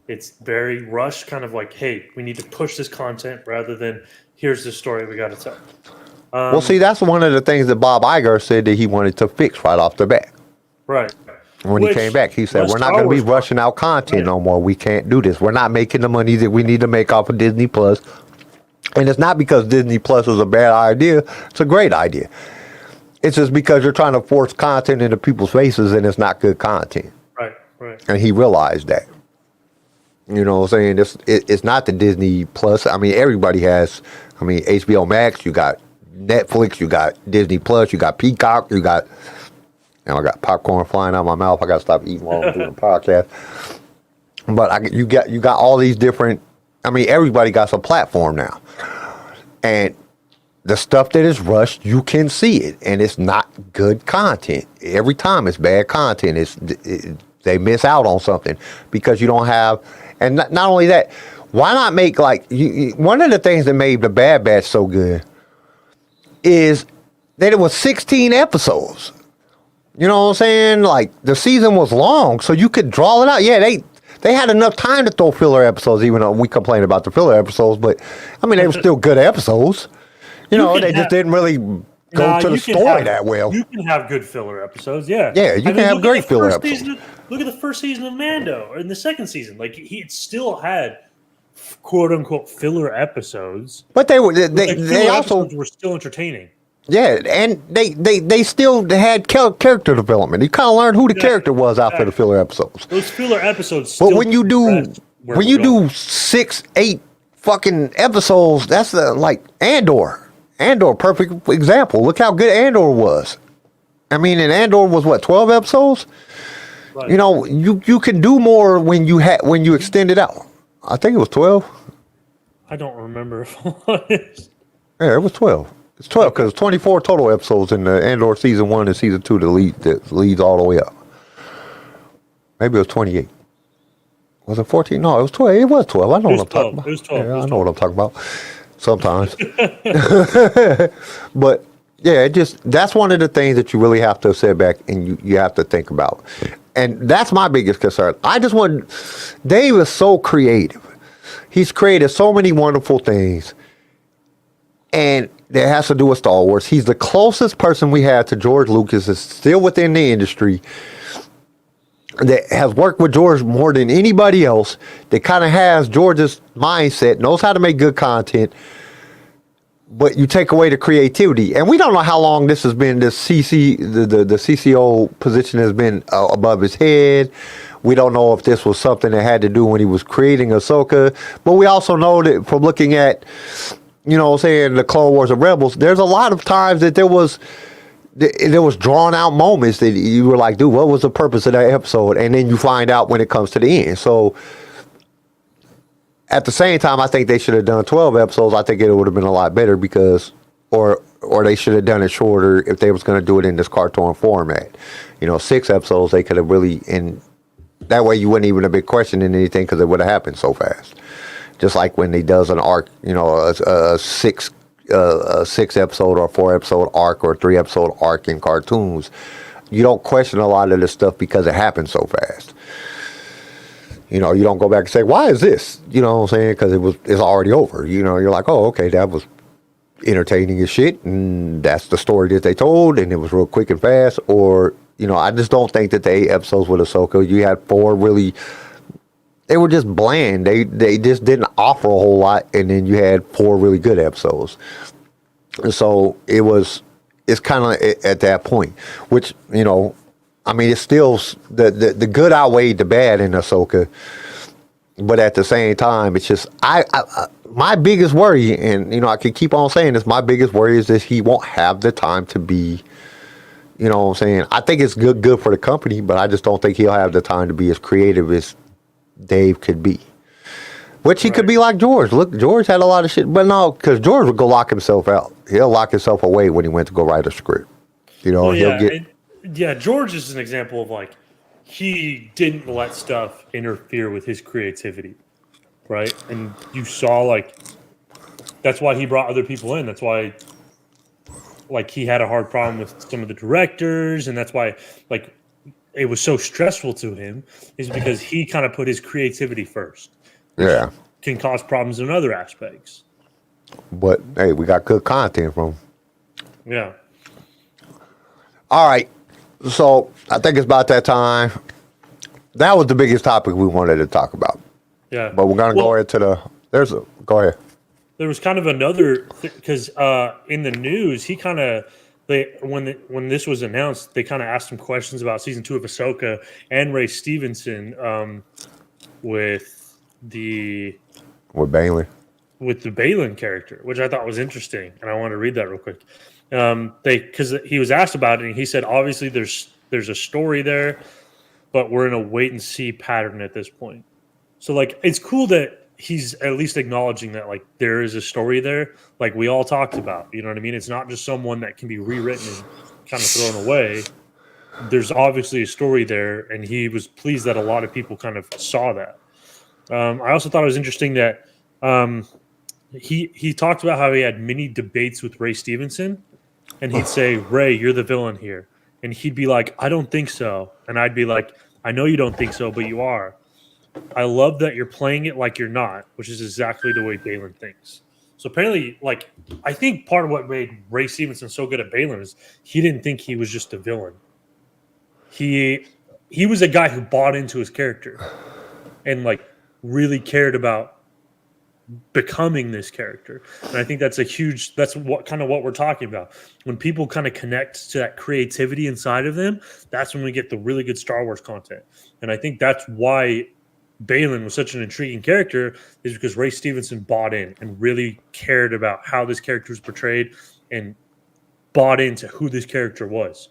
It's very rushed, kind of like, hey, we need to push this content rather than here's the story we got to tell. Well, see, that's one of the things that Bob Iger said that he wanted to fix right off the bat. Right. When he came back, he said, we're not going to be rushing out content no more. We can't do this. We're not making the money that we need to make off of Disney Plus. And it's not because Disney Plus is a bad idea. It's a great idea. It's just because you're trying to force content into people's faces and it's not good content. Right. And he realized that. You know what I'm saying? It's not the Disney Plus. I mean, everybody has, HBO Max, you got Netflix, you got Disney Plus, you got Peacock, you got, now I got popcorn flying out of my mouth. I got to stop eating while I'm doing the podcast. But you got all these different, everybody got some platform now. And the stuff that is rushed, you can see it. And it's not good content. Every time it's bad content. They miss out on something because you don't have. And not only that, why not make one of the things that made the Bad Batch so good is that it was 16 episodes. You know what I'm saying? Like, the season was long, so you could draw it out. Yeah, they had enough time to throw filler episodes, even though we complain about the filler episodes, but they were still good episodes. They just didn't really go to the story that well. You can have good filler episodes, yeah. Yeah, you can have great filler episodes. Look at the first season of Mando, or in the second season. Like, he still had quote unquote filler episodes. But they also were still entertaining. Yeah, and they still had character development. You kind of learned who the character was after the filler episodes. Those filler episodes. But when you do 6, 8 fucking episodes, that's like Andor. Andor, perfect example. Look how good Andor was. And Andor was what, 12 episodes? Right. You can do more when you extend it out. I think it was 12. I don't remember if I'm honest. Yeah, it was 12. It's 12 because 24 total episodes in the Andor season 1 and season 2 that leads all the way up. Maybe it was 28. Was it 14? No, it was 12. It was 12. I know what I'm talking about. It was 12. Yeah, I know what I'm talking about. Sometimes. But yeah, that's one of the things that you really have to sit back and you have to think about. And that's my biggest concern. Dave is so creative. He's created so many wonderful things. And that has to do with Star Wars. He's the closest person we have to George Lucas, is still within the industry, that has worked with George more than anybody else, that kind of has George's mindset, knows how to make good content, but you take away the creativity. And we don't know how long this has been, the CCO position has been above his head. We don't know if this was something that had to do when he was creating Ahsoka, but we also know that from looking at, the Clone Wars and Rebels, there's a lot of times that there was drawn out moments that you were like, dude, what was the purpose of that episode? And then you find out when it comes to the end. So at the same time, I think they should have done 12 episodes. I think it would have been a lot better because or they should have done it shorter if they was going to do it in this cartoon format. 6 episodes they could have really, and that way you wouldn't even have been questioning anything because it would have happened so fast. Just like when he does an arc, a 6 episode or 4 episode arc or 3 episode arc in cartoons, you don't question a lot of this stuff because it happens so fast. You don't go back and say, why is this? You know what I'm saying? Because it's already over. You're like, oh, okay, that was entertaining as shit, and that's the story that they told, and it was real quick and fast. Or, I just don't think that the 8 episodes with Ahsoka, you had 4 really, they were just bland. They just didn't offer a whole lot, and then you had 4 really good episodes. And so it's kind of at that point, which, it's still, the good outweighed the bad in Ahsoka, but at the same time, it's just, my biggest worry, and, I can keep on saying this, my biggest worry is that he won't have the time to be, you know what I'm saying? I think it's good for the company, but I just don't think he'll have the time to be as creative as Dave could be. Which he could be like George. Look, George had a lot of shit, but no, because George would go lock himself out. He'll lock himself away when he went to go write a script. He'll get... George is an example of he didn't let stuff interfere with his creativity, right? And you saw that's why he brought other people in. That's why he had a hard problem with some of the directors, and that's why it was so stressful to him, is because he kind of put his creativity first. Yeah. Can cause problems in other aspects. But hey, we got good content from him. Yeah. All right. So I think it's about that time. That was the biggest topic we wanted to talk about. Yeah. But we're gonna go into go ahead. There was kind of another because in the news he kind of when this was announced, they kind of asked him questions about season 2 of Ahsoka and Ray Stevenson with the Balin character, which I thought was interesting, and I want to read that real quick. Because he was asked about it, and he said, obviously there's a story there, but we're in a wait and see pattern at this point. So it's cool that he's at least acknowledging that there is a story there, we all talked about. You know what I mean? It's not just someone that can be rewritten and kind of thrown away. There's obviously a story there, and he was pleased that a lot of people kind of saw that. I also thought it was interesting that he talked about how he had many debates with Ray Stevenson, and he'd say, Ray, you're the villain here. And he'd be like, I don't think so. And I'd be like, I know you don't think so, but you are. I love that you're playing it like you're not, which is exactly the way Balin thinks. So apparently, I think part of what made Ray Stevenson so good at Balin is he didn't think he was just a villain. He was a guy who bought into his character and really cared about becoming this character. And I think that's what we're talking about. When people kind of connect to that creativity inside of them, that's when we get the really good Star Wars content. And I think that's why Balin was such an intriguing character, is because Ray Stevenson bought in and really cared about how this character was portrayed and bought into who this character was.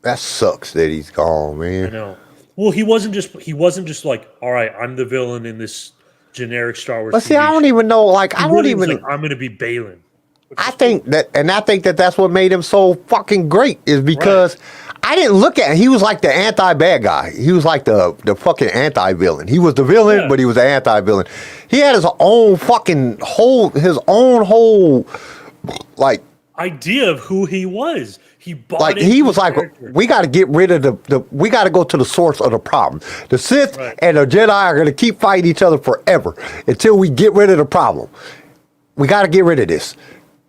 That sucks that he's gone, man. I know. Well, he wasn't just all right, I'm the villain in this generic Star Wars. But see, I don't even know. I'm going to be I think that that's what made him so fucking great, is because I didn't look at him. He was like the anti-bad guy. He was like the fucking anti-villain. He was the villain, but he was the anti-villain. He had his own fucking whole idea of who he was. He bought he was like, we got to get rid of we got to go to the source of the problem. The Sith and the Jedi are going to keep fighting each other forever until we get rid of the problem. We got to get rid of this.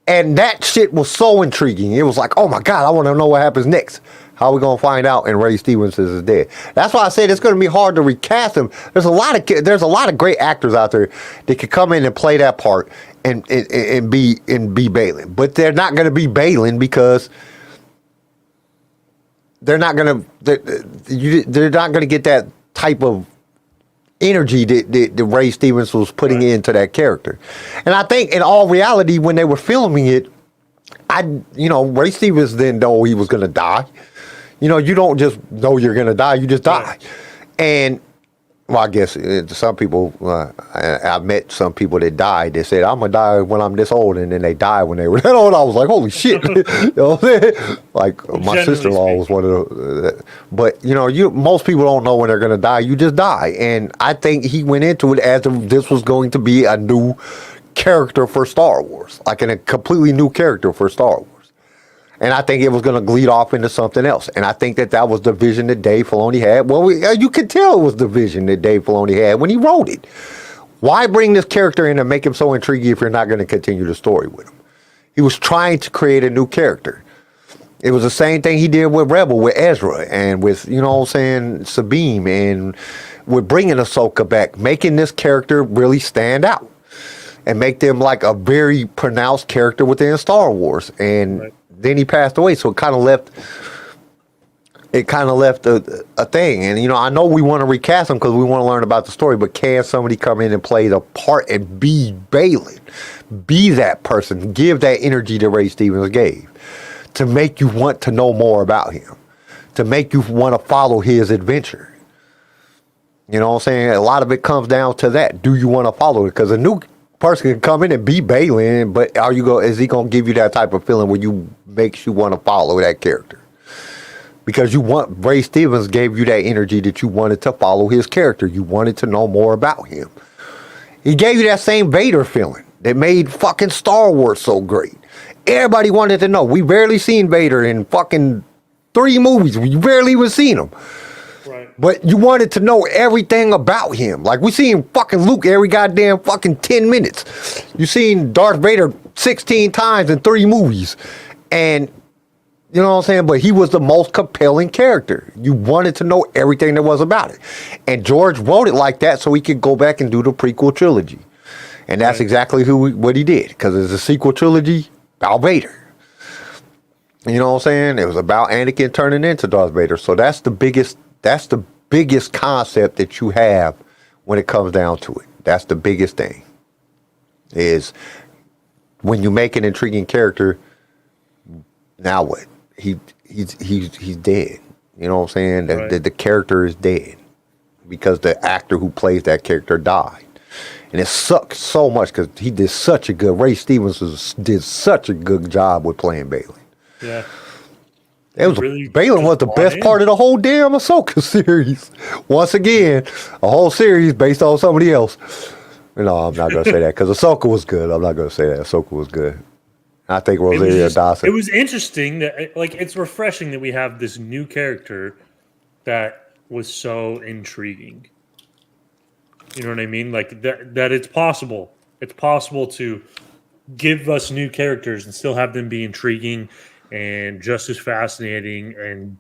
And that shit was so intriguing. It was like, oh my God, I want to know what happens next. How are we going to find out? And Ray Stevenson is dead. That's why I said it's going to be hard to recast him. There's a lot of great actors out there that could come in and play that part and be Balin. But they're not going to be Balin because they're not going to get that type of energy that Ray Stevens was putting into that character. And I think in all reality, when they were filming it, Ray Stevens didn't know he was going to die. You don't just know you're going to die. You just die. And Well, I guess some people, I've met some people that died. They said, I'm going to die when I'm this old. And then they died when they were that old. I was like, holy shit. You know what I'm saying? Like, my Generally sister-in-law was one of the, but, you know, most people don't know when they're going to die. You just die. And I think he went into it as if this was going to be a new character for Star Wars. Like, a completely new character for Star Wars. And I think it was going to lead off into something else. And I think that was the vision that Dave Filoni had. Well, you could tell it was the vision that Dave Filoni had when he wrote it. Why bring this character in and make him so intriguing if you're not going to continue the story with him? He was trying to create a new character. It was the same thing he did with Rebel, with Ezra, and with, you know what I'm saying, Sabine, and with bringing Ahsoka back, making this character really stand out and make them like a very pronounced character within Star Wars. And right. Then he passed away, so it kind of left a thing. And, you know, I know we want to recast him because we want to learn about the story, but can somebody come in and play the part and be Balin? Be that person. Give that energy that Ray Stevens gave to make you want to know more about him, to make you want to follow his adventure. You know what I'm saying? A lot of it comes down to that. Do you want to follow it? Because a new person can come in and be Balin, but is he going to give you that type of feeling where makes you want to follow that character? Because Ray Stevens gave you that energy that you wanted to follow his character. You wanted to know more about him. He gave you that same Vader feeling that made fucking Star Wars so great. Everybody wanted to know. We barely seen Vader in fucking 3 movies. We barely even seen him. Right. But you wanted to know everything about him. Like, we seen fucking Luke every goddamn fucking 10 minutes. You seen Darth Vader 16 times in 3 movies. And, you know what I'm saying? But he was the most compelling character. You wanted to know everything there was about it. And George wrote it like that so he could go back and do the prequel trilogy. And that's exactly what he did. Because it's a sequel trilogy about Vader. You know what I'm saying? It was about Anakin turning into Darth Vader. So that's the biggest concept that you have when it comes down to it. That's the biggest thing. Is when you make an intriguing character, now what? He's dead. You know what I'm saying? Right. The character is dead because the actor who plays that character died. And it sucks so much because he did such a good. Ray Stevens did such a good job with playing Balin. Yeah. Balin was the best part of the whole damn Ahsoka series. Once again, a whole series based on somebody else. No, I'm not going to say that because Ahsoka was good. I'm not going to say that. Ahsoka was good. I think Rosario Dawson. It was interesting that, like, it's refreshing that we have this new character that was so intriguing. You know what I mean? Like, that it's possible. It's possible to give us new characters and still have them be intriguing and just as fascinating and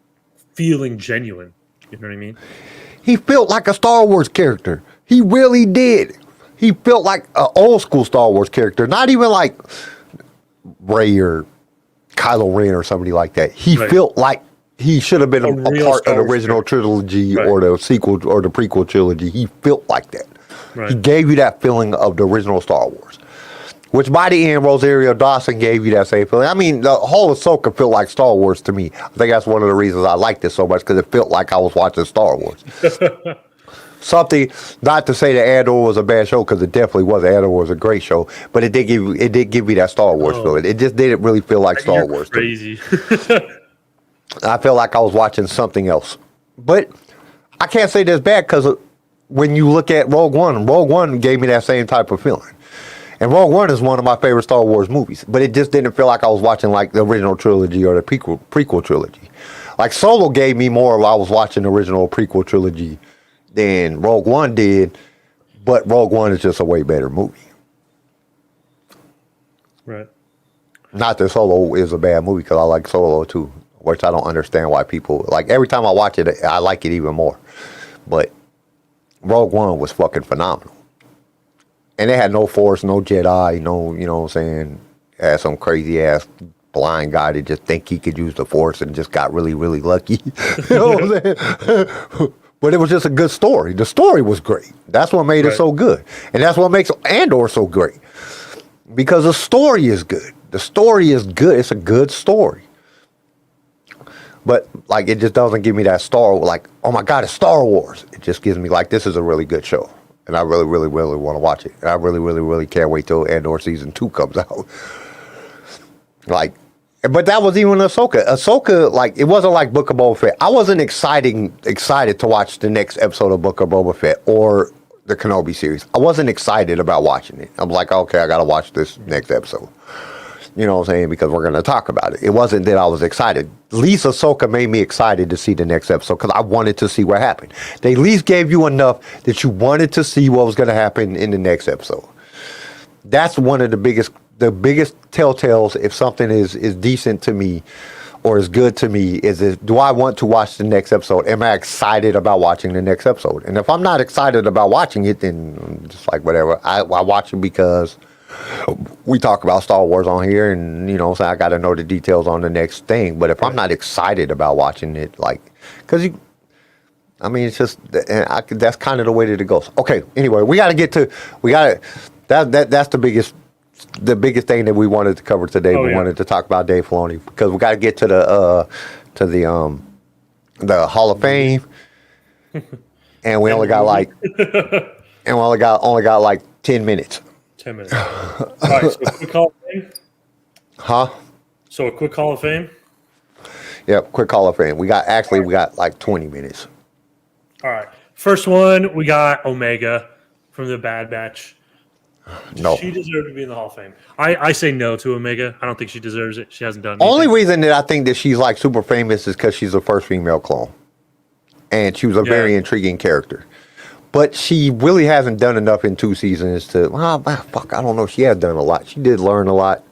feeling genuine. You know what I mean? He felt like a Star Wars character. He really did. He felt like an old school Star Wars character. Not even like Rey or Kylo Ren or somebody like that. He felt like he should have been a part of the original trilogy or the sequel or the prequel trilogy. He felt like that. Right. He gave you that feeling of the original Star Wars. Which by the end, Rosario Dawson gave you that same feeling. I mean, the whole Ahsoka felt like Star Wars to me. I think that's one of the reasons I liked it so much because it felt like I was watching Star Wars. Something, not to say that Andor was a bad show because it definitely was. Andor was a great show, but it did give me that Star Wars feeling. It just didn't really feel like Star Wars. Crazy. I felt like I was watching something else, but I can't say that's bad because when you look at Rogue One gave me that same type of feeling. And Rogue One is one of my favorite Star Wars movies, but it just didn't feel like I was watching like the original trilogy or the prequel trilogy. Like Solo gave me more while I was watching the original prequel trilogy than Rogue One did, but Rogue One is just a way better movie. Right. Not that Solo is a bad movie because I like Solo too, which I don't understand why people like. Every time I watch it, I like it even more. But Rogue One was fucking phenomenal. And they had no Force, no Jedi, no, you know what I'm saying, had some crazy ass blind guy that just think he could use the Force and just got really, really lucky. You know what I'm saying? But it was just a good story. The story was great. That's what made it so good. And that's what makes Andor so great. Because the story is good. The story is good. It's a good story. But like, it just doesn't give me that like, oh my God, it's Star Wars. It just gives me like, this is a really good show. And I really, really, really want to watch it. And I really, really, really can't wait till Andor season 2 comes out. Like, but that was even Ahsoka. Ahsoka, like, it wasn't like Book of Boba Fett. I wasn't excited to watch the next episode of Book of Boba Fett or the Kenobi series. I wasn't excited about watching it. I'm like, okay, I got to watch this next episode. You know what I'm saying? Because we're going to talk about it. It wasn't that I was excited. At least Ahsoka made me excited to see the next episode because I wanted to see what happened. They at least gave you enough that you wanted to see what was going to happen in the next episode. That's one of the biggest telltales if something is decent to me or is good to me is do I want to watch the next episode? Am I excited about watching the next episode? And if I'm not excited about watching it, then I'm just like, whatever. I watch it because we talk about Star Wars on here, and you know, so I got to know the details on the next thing. But if I'm not excited about watching it, like, because it's just that's kind of the way that it goes. Okay, anyway, that's the biggest thing that we wanted to cover today. We wanted to talk about Dave Filoni because we got to get to the Hall of Fame, and we only got like 10 minutes. 10 minutes. All right, so a quick Hall of Fame? Huh? So a quick Hall of Fame? Yep, quick Hall of Fame. We got like 20 minutes. All right. First one, we got Omega from the Bad Batch. No. She deserved to be in the Hall of Fame. I say no to Omega. I don't think she deserves it. She hasn't done anything. Only reason that I think that she's like super famous is because she's the first female clone. And she was a very intriguing character. But she really hasn't done enough in 2 seasons to, I don't know. She has done a lot. She did learn a lot.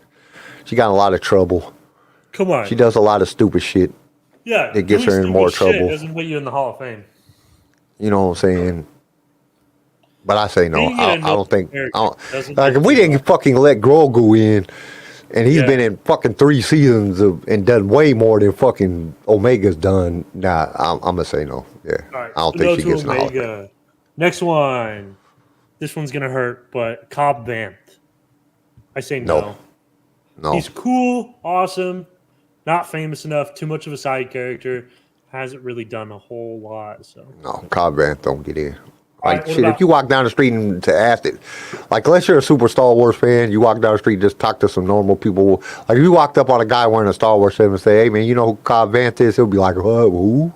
She got in a lot of trouble. Come on. She does a lot of stupid shit. Yeah. It gets her in more trouble. Doesn't put you in the Hall of Fame. You know what I'm saying? But I say no. I don't think. Like, if we didn't fucking let Grogu in, and he's been in fucking 3 seasons and done way more than fucking Omega's done, nah, I'm going to say no. Yeah. Right, I don't think she gets in the Hall of Fame. Next one. This one's going to hurt, but Cobb Vanth. I say no. No. He's cool, awesome, not famous enough, too much of a side character, hasn't really done a whole lot. So No, Cobb Vanth don't get in. Like, right, shit, if you walk down the street and to ask it, like, unless you're a super Star Wars fan, you walk down the street and just talk to some normal people. Like, if you walked up on a guy wearing a Star Wars shirt and say, hey, man, you know who Cobb Vanth is? He'll be like, what, who?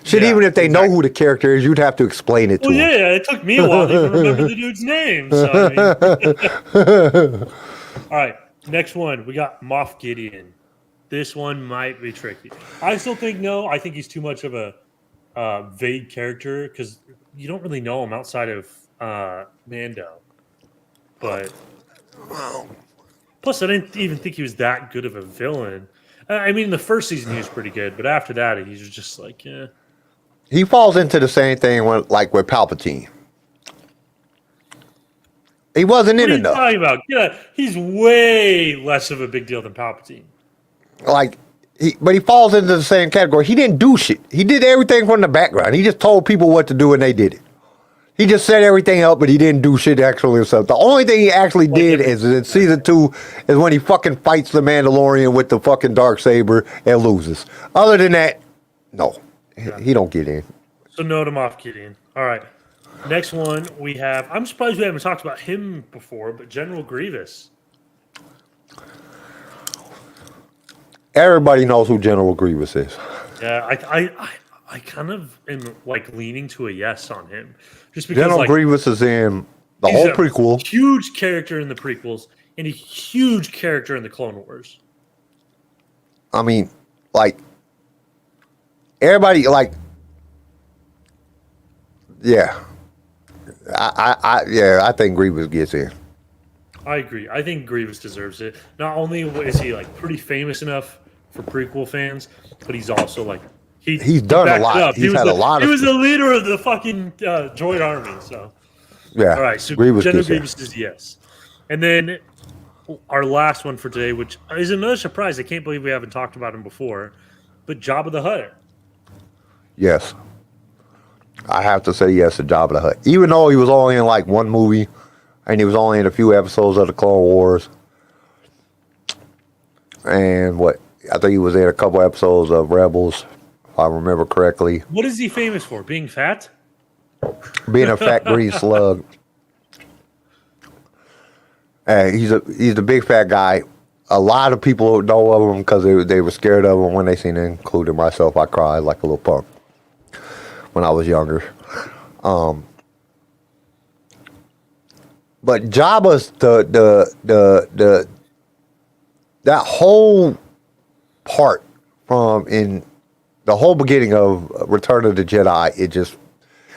Shit, even if they know who the character is, you'd have to explain it to them. Yeah, it took me a while to even remember the dude's name. So, all right, next one. We got Moff Gideon. This one might be tricky. I still think no. I think he's too much of a vague character because you don't really know him outside of Mando. But plus, I didn't even think he was that good of a villain. I mean, in the first season he was pretty good, but after that he was just like, yeah. He falls into the same thing with Palpatine. He wasn't in enough. What are you talking about? Yeah, he's way less of a big deal than Palpatine. Like, but he falls into the same category. He didn't do shit. He did everything from the background. He just told people what to do and they did it. He just set everything up, but he didn't do shit actually himself. The only thing he actually did is in season 2 is when he fucking fights the Mandalorian with the fucking Darksaber and loses. Other than that, no. He don't get in. So no to Moff Gideon. All right. Next one we have, I'm surprised we haven't talked about him before, but General Grievous. Everybody knows who General Grievous is. Yeah, I kind of am like leaning to a yes on him. Just because General Grievous is in the whole prequel. Huge character in the prequels and a huge character in the Clone Wars. I mean, like, everybody, like, yeah. I think Grievous gets in. I agree. I think Grievous deserves it. Not only is he like pretty famous enough for prequel fans, but he's also like he's done a lot. He's had a lot. He was the leader of the fucking droid army. So yeah. All right. So Grievous General Grievous is yes, and then our last one for today, which is another surprise. I can't believe we haven't talked about him before, but Jabba the Hutt. Yes. I have to say yes to Jabba the Hutt. Even though he was only in like 1 movie and he was only in a few episodes of the Clone Wars. And I think he was in a couple episodes of Rebels, if I remember correctly. What is he famous for? Being fat? Being a fat green slug. He's a big fat guy. A lot of people know of him because they were scared of him when they seen him, including myself. I cried like a little punk when I was younger. But Jabba's that whole part from in the whole beginning of Return of the Jedi,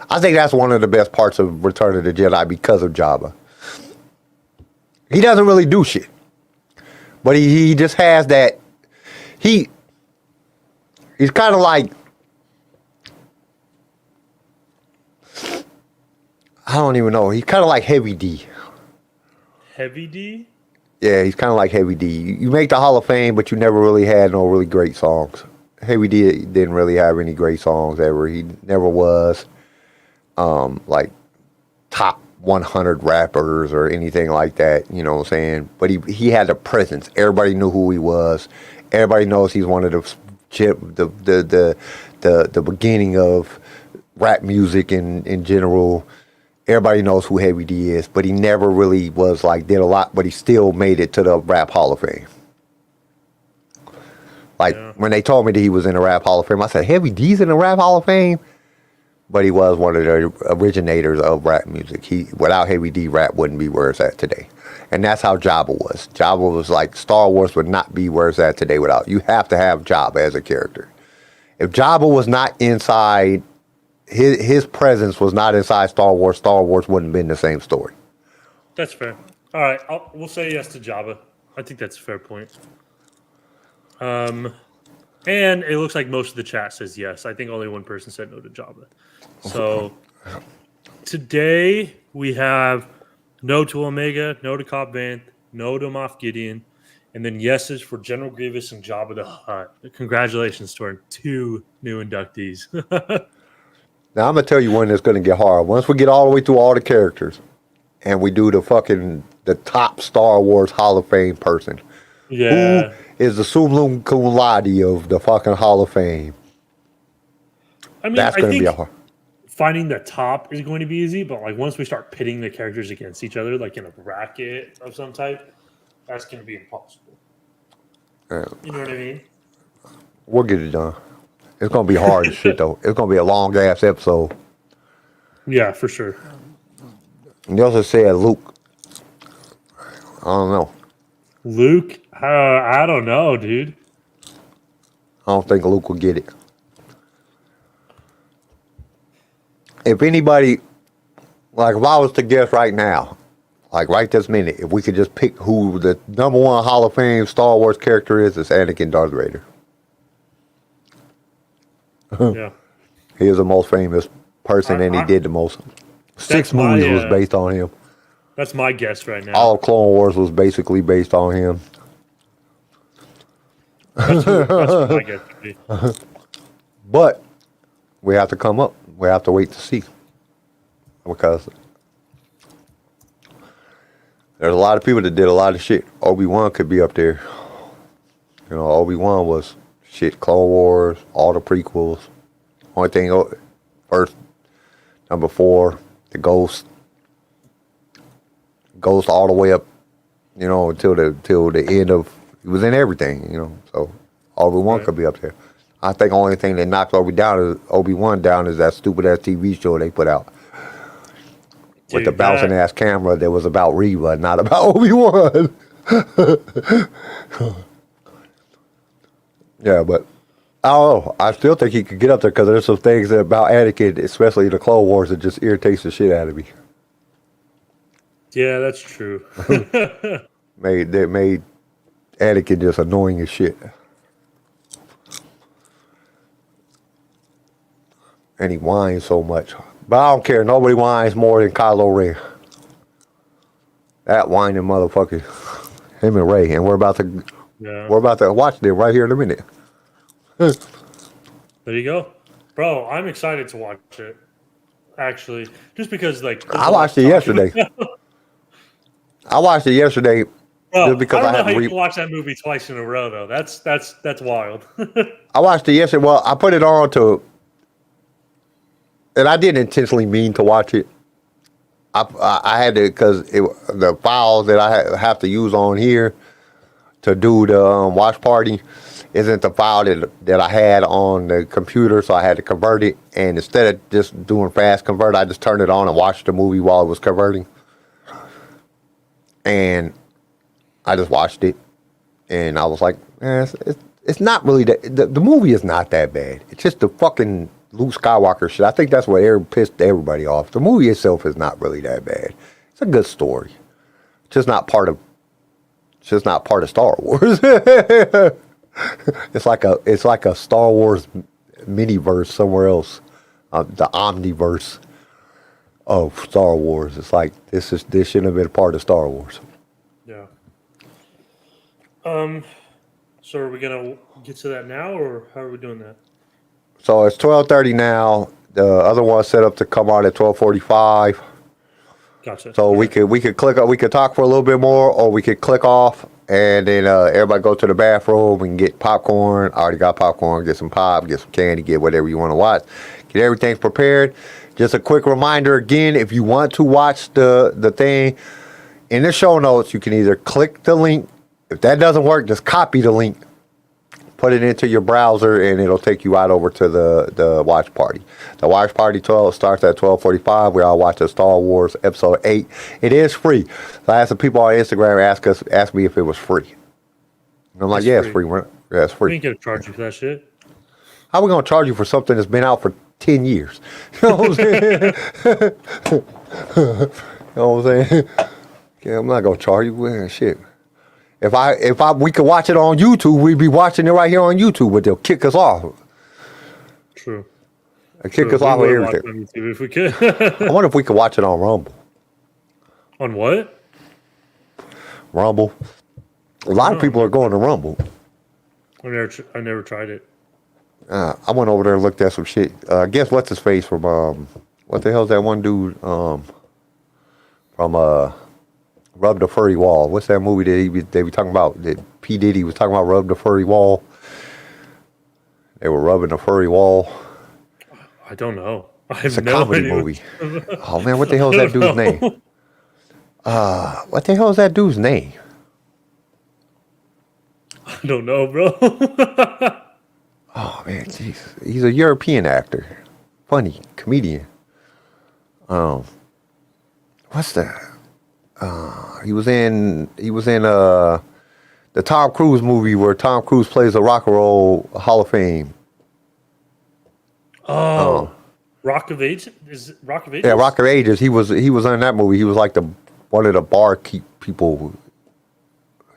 I think that's one of the best parts of Return of the Jedi because of Jabba. He doesn't really do shit. But he just has that. He's kind of like, I don't even know. He's kind of like Heavy D. Heavy D? Yeah, he's kind of like Heavy D. You make the Hall of Fame, but you never really had no really great songs. Heavy D didn't really have any great songs ever. He never was like top 100 rappers or anything like that, you know what I'm saying? But he had a presence. Everybody knew who he was. Everybody knows he's one of the beginning of rap music in general. Everybody knows who Heavy D is, but he never really was like did a lot, but he still made it to the Rap Hall of Fame. Like when they told me that he was in the Rap Hall of Fame, I said, Heavy D's in the Rap Hall of Fame? But he was one of the originators of rap music. Without Heavy D, rap wouldn't be where it's at today. And that's how Jabba was. Jabba was like, Star Wars would not be where it's at today without. You have to have Jabba as a character. If Jabba was not inside, his presence was not inside Star Wars wouldn't have been the same story. That's fair. All right, we'll say yes to Jabba. I think that's a fair point. And it looks like most of the chat says yes. I think only one person said no to Jabba. So today we have no to Omega, no to Cobb Vanth, no to Moff Gideon, and then yeses for General Grievous and Jabba the Hutt. Congratulations to our 2 new inductees. Now, I'm going to tell you when it's going to get hard. Once we get all the way through all the characters and we do the top Star Wars Hall of Fame person. Yeah. Who is the sum cum laude of the fucking Hall of Fame? I mean, that's going to be hard. Finding the top is going to be easy, but like once we start pitting the characters against each other, like in a bracket of some type, that's going to be impossible. Yeah. You know what I mean? We'll get it done. It's going to be hard as shit, though. It's going to be a long-ass episode. Yeah, for sure. And you also said Luke. I don't know. Luke? I don't know, dude. I don't think Luke will get it. If anybody, like if I was to guess right now, like right this minute, if we could just pick who the number 1 Hall of Fame Star Wars character is, it's Anakin Darth Vader. Yeah. He is the most famous person and he did the most. 6 movies was based on him. That's my guess right now. All of Clone Wars was basically based on him. That's what my guess would be. But we have to come up. We have to wait to see. Because there's a lot of people that did a lot of shit. Obi-Wan could be up there. You know, Obi-Wan was shit. Clone Wars, all the prequels. Only thing, first, number 4, the Ghost. Ghost all the way up, you know, until the end of, he was in everything, you know. So Obi-Wan could be up there. I think the only thing that knocked Obi-Wan down is that stupid ass TV show they put out. Dude, with the bouncing ass camera that was about Reva, not about Obi-Wan. Yeah, but I don't know. I still think he could get up there because there's some things about Anakin, especially the Clone Wars, that just irritates the shit out of me. Yeah, that's true. made Anakin just annoying as shit. And he whines so much. But I don't care. Nobody whines more than Kylo Ren. That whining motherfucker. Him and Ray. And we're about to watch them right here in a minute. There you go. Bro, I'm excited to watch it. Actually. Just because, like... I watched it yesterday. I watched it yesterday Bro, just because I don't know had how to you can watch that movie twice in a row, though. That's wild. I watched it yesterday. Well, I put it on and I didn't intentionally mean to watch it. I had to because the files that I have to use on here to do the watch party isn't the file that I had on the computer, so I had to convert it. And instead of just doing fast convert, I just turned it on and watched the movie while it was converting. And I just watched it, and I was like, it's not really that. The movie is not that bad. It's just the fucking Luke Skywalker shit. I think that's what pissed everybody off. The movie itself is not really that bad. It's a good story. It's just not part of Star Wars. It's like a Star Wars mini-verse somewhere else. The omniverse of Star Wars. It's like this shouldn't have been a part of Star Wars. Yeah. So are we gonna get to that now, or how are we doing that? So it's 12:30 now. The other one's set up to come on at 12:45. Gotcha. So we could click. We could talk for a little bit more, or we could click off, and then everybody go to the bathroom and get popcorn. I already got popcorn. Get some pop. Get some candy. Get whatever you want to watch. Get everything prepared. Just a quick reminder again: if you want to watch the thing in the show notes, you can either click the link. If that doesn't work, just copy the link. Put it into your browser, and it'll take you out over to the watch party. The watch party 12 starts at 12:45. We all watch the Star Wars Episode 8. It is free. So I had some people on Instagram ask me if it was free. And I'm like, it's free. Yeah, it's free. We ain't gonna charge you for that shit. How are we gonna charge you for something that's been out for 10 years? You know what I'm saying? You know what I'm saying? Yeah, I'm not gonna charge you. Well, shit. If we could watch it on YouTube, we'd be watching it right here on YouTube, but they'll kick us off. True. They'll kick us off with everything. On YouTube if we could. I wonder if we could watch it on Rumble. On what? Rumble. A lot of people are going to Rumble. I never tried it. I went over there and looked at some shit. Guess what's his face from what the hell's that one dude from Rub the Furry Wall? What's that movie that they were talking about? That P. Diddy was talking about Rub the Furry Wall. They were rubbing the furry wall. I don't know. It's a comedy movie. Oh man, what the hell is that dude's name? What the hell is that dude's name? I don't know, bro. Oh man, jeez. He's a European actor. Funny comedian. What's that? He was in the Tom Cruise movie where Tom Cruise plays a Rock and Roll Hall of Fame. Oh, Rock of Ages? Is it Rock of Ages? Yeah, Rock of Ages. He was in that movie. He was like one of the bar people.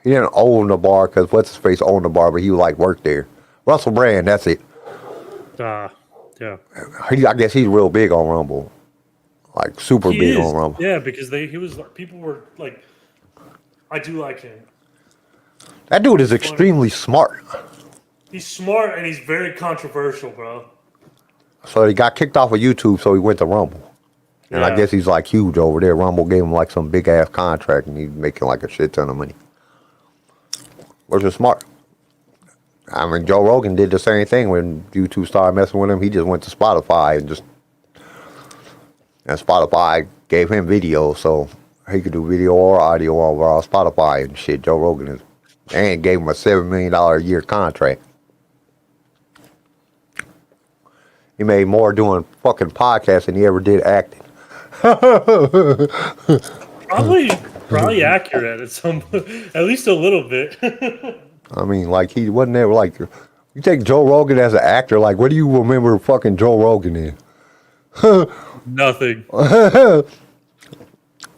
He didn't own the bar because what's his face owned the bar, but he like worked there. Russell Brand, that's it. Yeah. I guess he's real big on Rumble. Like super big on Rumble. Yeah, because people were like, I do like him. That dude is extremely smart. He's smart and he's very controversial, bro. So he got kicked off of YouTube, so he went to Rumble. And I guess he's like huge over there. Rumble gave him like some big ass contract, and he's making like a shit ton of money. Which is smart. I mean, Joe Rogan did the same thing when YouTube started messing with him. He just went to Spotify and Spotify gave him video, so he could do video or audio over on Spotify and shit. Joe Rogan and gave him a $7 million a year contract. He made more doing fucking podcasts than he ever did acting. Probably accurate at least a little bit. I mean, like he wasn't ever like you take Joe Rogan as an actor. Like, what do you remember fucking Joe Rogan in? Nothing.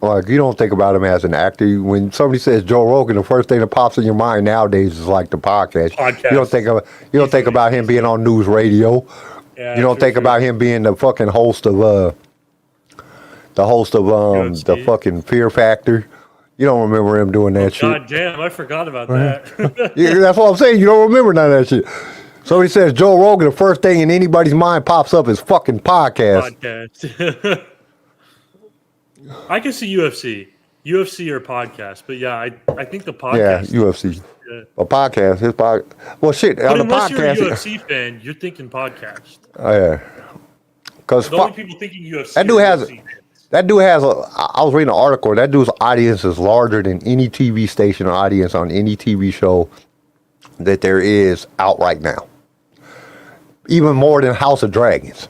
Like, you don't think about him as an actor. When somebody says Joe Rogan, the first thing that pops in your mind nowadays is like the podcast. You don't think about him being on news radio. Yeah, you don't think about him being the fucking host of the fucking Fear Factor. You don't remember him doing that shit. God damn, I forgot about that. Yeah, that's what I'm saying. You don't remember none of that shit. Somebody says Joe Rogan, the first thing in anybody's mind pops up is fucking podcast. I can see UFC. UFC or podcast, but yeah, I think the Yeah, podcast. UFC. Yeah. A podcast. His podcast. Well, shit. But On the unless you're a podcast. UFC fan, you're thinking podcast. Yeah. Because The only people thinking UFC. that dude are has. UFC fans. That dude has I was reading an article. That dude's audience is larger than any TV station or audience on any TV show that there is out right now. Even more than House of Dragons.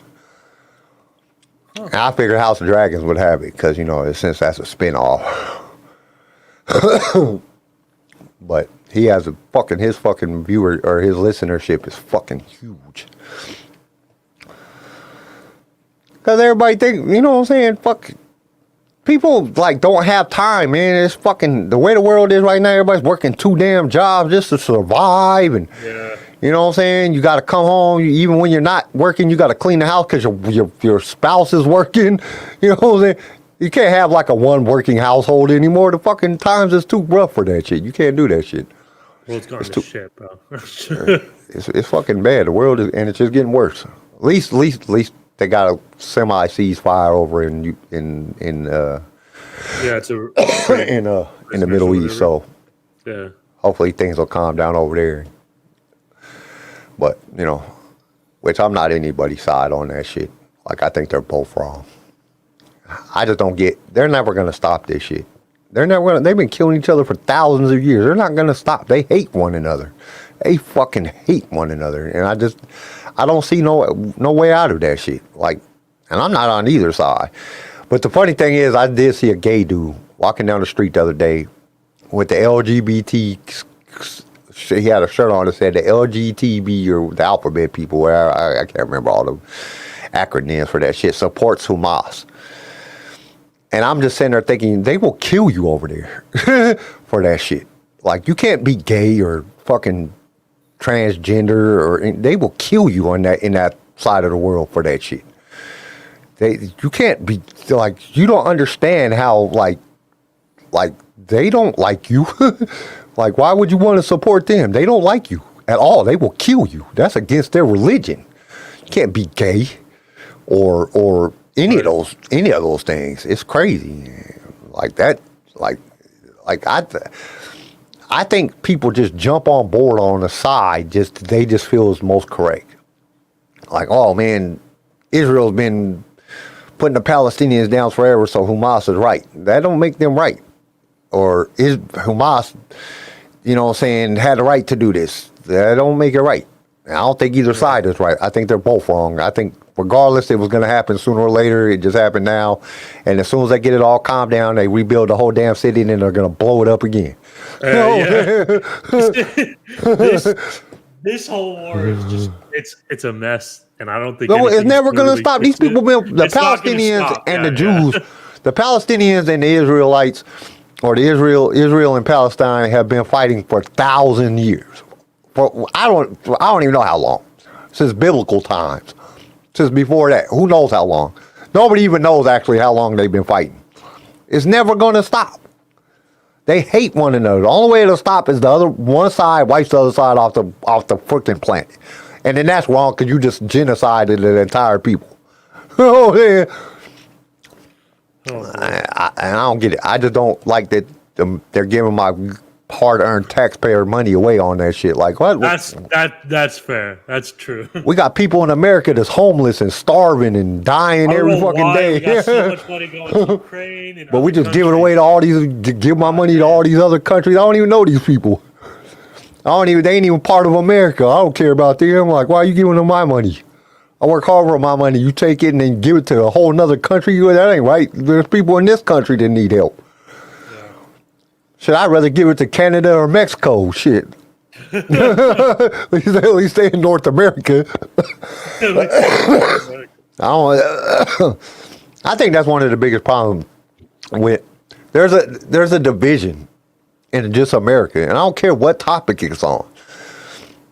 And I figured House of Dragons would have it because, since that's a spinoff. But he has his fucking viewer or his listenership is fucking huge. Because everybody think, you know what I'm saying? Fuck. People don't have time, man. It's fucking the way the world is right now. Everybody's working 2 damn jobs just to survive, and you know what I'm saying. You got to come home even when you're not working. You got to clean the house because your spouse is working. You know what I'm saying. You can't have a one working household anymore. The fucking times is too rough for that shit. You can't do that shit. Well, it's gone to shit, bro. It's fucking bad. The world is, and it's just getting worse. At least they got a semi ceasefire over in it's a in the Middle East. So yeah, hopefully things will calm down over there. But which I'm not anybody's side on that shit. I think they're both wrong. I just don't get. They're never gonna stop this shit. They're never gonna. They've been killing each other for thousands of years. They're not gonna stop. They hate one another. They fucking hate one another, and I don't see no way out of that shit. And I'm not on either side. But the funny thing is, I did see a gay dude walking down the street the other day with the LGBT. He had a shirt on that said the LGTB or the alphabet people. I can't remember all the acronyms for that shit. Supports Hamas. And I'm just sitting there thinking they will kill you over there for that shit. You can't be gay or fucking transgender, or they will kill you in that side of the world for that shit. You can't be you don't understand how they don't like you. Why would you want to support them? They don't like you at all. They will kill you. That's against their religion. You can't be gay or any of those things. It's crazy. I think people just jump on board on the side. They just feel is most correct. Oh man, Israel's been putting the Palestinians down forever, so Hamas is right. That don't make them right. Or is Hamas, had the right to do this? That don't make it right. I don't think either side is right. I think they're both wrong. I think regardless, it was going to happen sooner or later. It just happened now. And as soon as they get it all calmed down, they rebuild the whole damn city, and then they're going to blow it up again. This whole war is just it's a mess, and I don't think it's never going to stop. These people, the Palestinians and the Jews, the Palestinians and the Israelites, or the Israel and Palestine have been fighting for 1,000 years. I don't even know how long. Since biblical times. Since before that. Who knows how long? Nobody even knows actually how long they've been fighting. It's never going to stop. They hate one another. The only way it'll stop is one side wipes the other side off the freaking planet. And then that's wrong because you just genocided the entire people. Oh, yeah. I don't get it. I just don't like that they're giving my hard-earned taxpayer money away on that shit. What? That's fair. That's true. We got people in America that's homeless and starving and dying every fucking day. We got so much money going to Ukraine, and but we just give it away to all these. Give my money to all these other countries. I don't even know these people. They ain't even part of America. I don't care about them. Why are you giving them my money? I work hard for my money. You take it and then give it to a whole nother country. That ain't right. There's people in this country that need help. Should I rather give it to Canada or Mexico? Shit. At least they in North America. I think that's one of the biggest problems with there's a division in just America, and I don't care what topic it's on.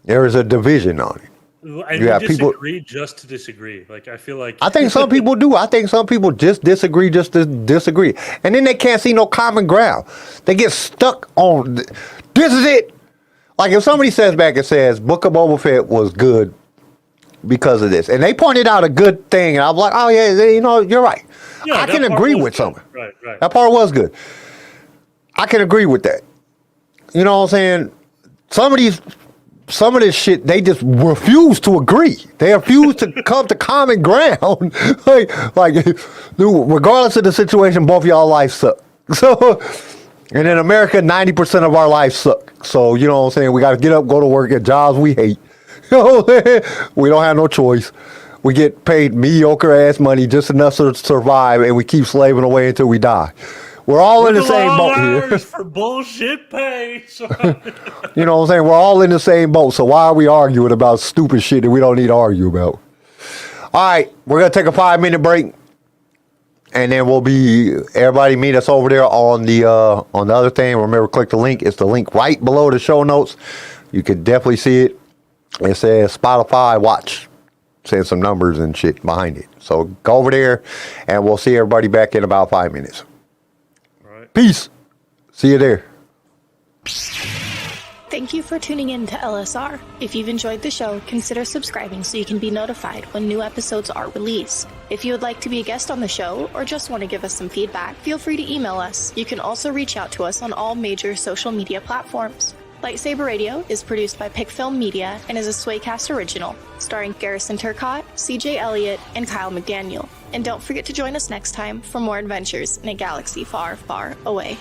There is a division on it. And you disagree just to disagree. I think some people do. I think some people just disagree just to disagree. And then they can't see no common ground. They get stuck on, this is it. If somebody says Book of Boba Fett was good because of this. And they pointed out a good thing. And I'm like, oh yeah, you're right. Yeah, I can agree with something. Right. That part was good. I can agree with that. You know what I'm saying? Some of this shit, they just refuse to agree. They refuse to come to common ground. like, dude, regardless of the situation, both of y'all lives suck. So, and in America, 90% of our lives suck. So, you know what I'm saying? We got to get up, go to work, get jobs we hate. You know what I'm saying? We don't have no choice. We get paid mediocre ass money, just enough to survive, and we keep slaving away until we die. We're all in the same boat here. For bullshit pay. You know what I'm saying? We're all in the same boat. So why are we arguing about stupid shit that we don't need to argue about? All right, we're gonna take a 5-minute break, and then everybody meet us over there on the other thing. Remember, click the link. It's the link right below the show notes. You can definitely see it. It says Spotify Watch. Saying some numbers and shit behind it. So go over there, and we'll see everybody back in about 5 minutes. Peace. See you there. Thank you for tuning in to LSR. If you've enjoyed the show, consider subscribing so you can be notified when new episodes are released. If you would like to be a guest on the show or just want to give us some feedback, feel free to email us. You can also reach out to us on all major social media platforms. Lightsaber Radio is produced by Pickfilm Media and is a Swaycast original, starring Garrison Turcott, CJ Elliott, and Kyle McDaniel. And don't forget to join us next time for more adventures in a galaxy far, far away.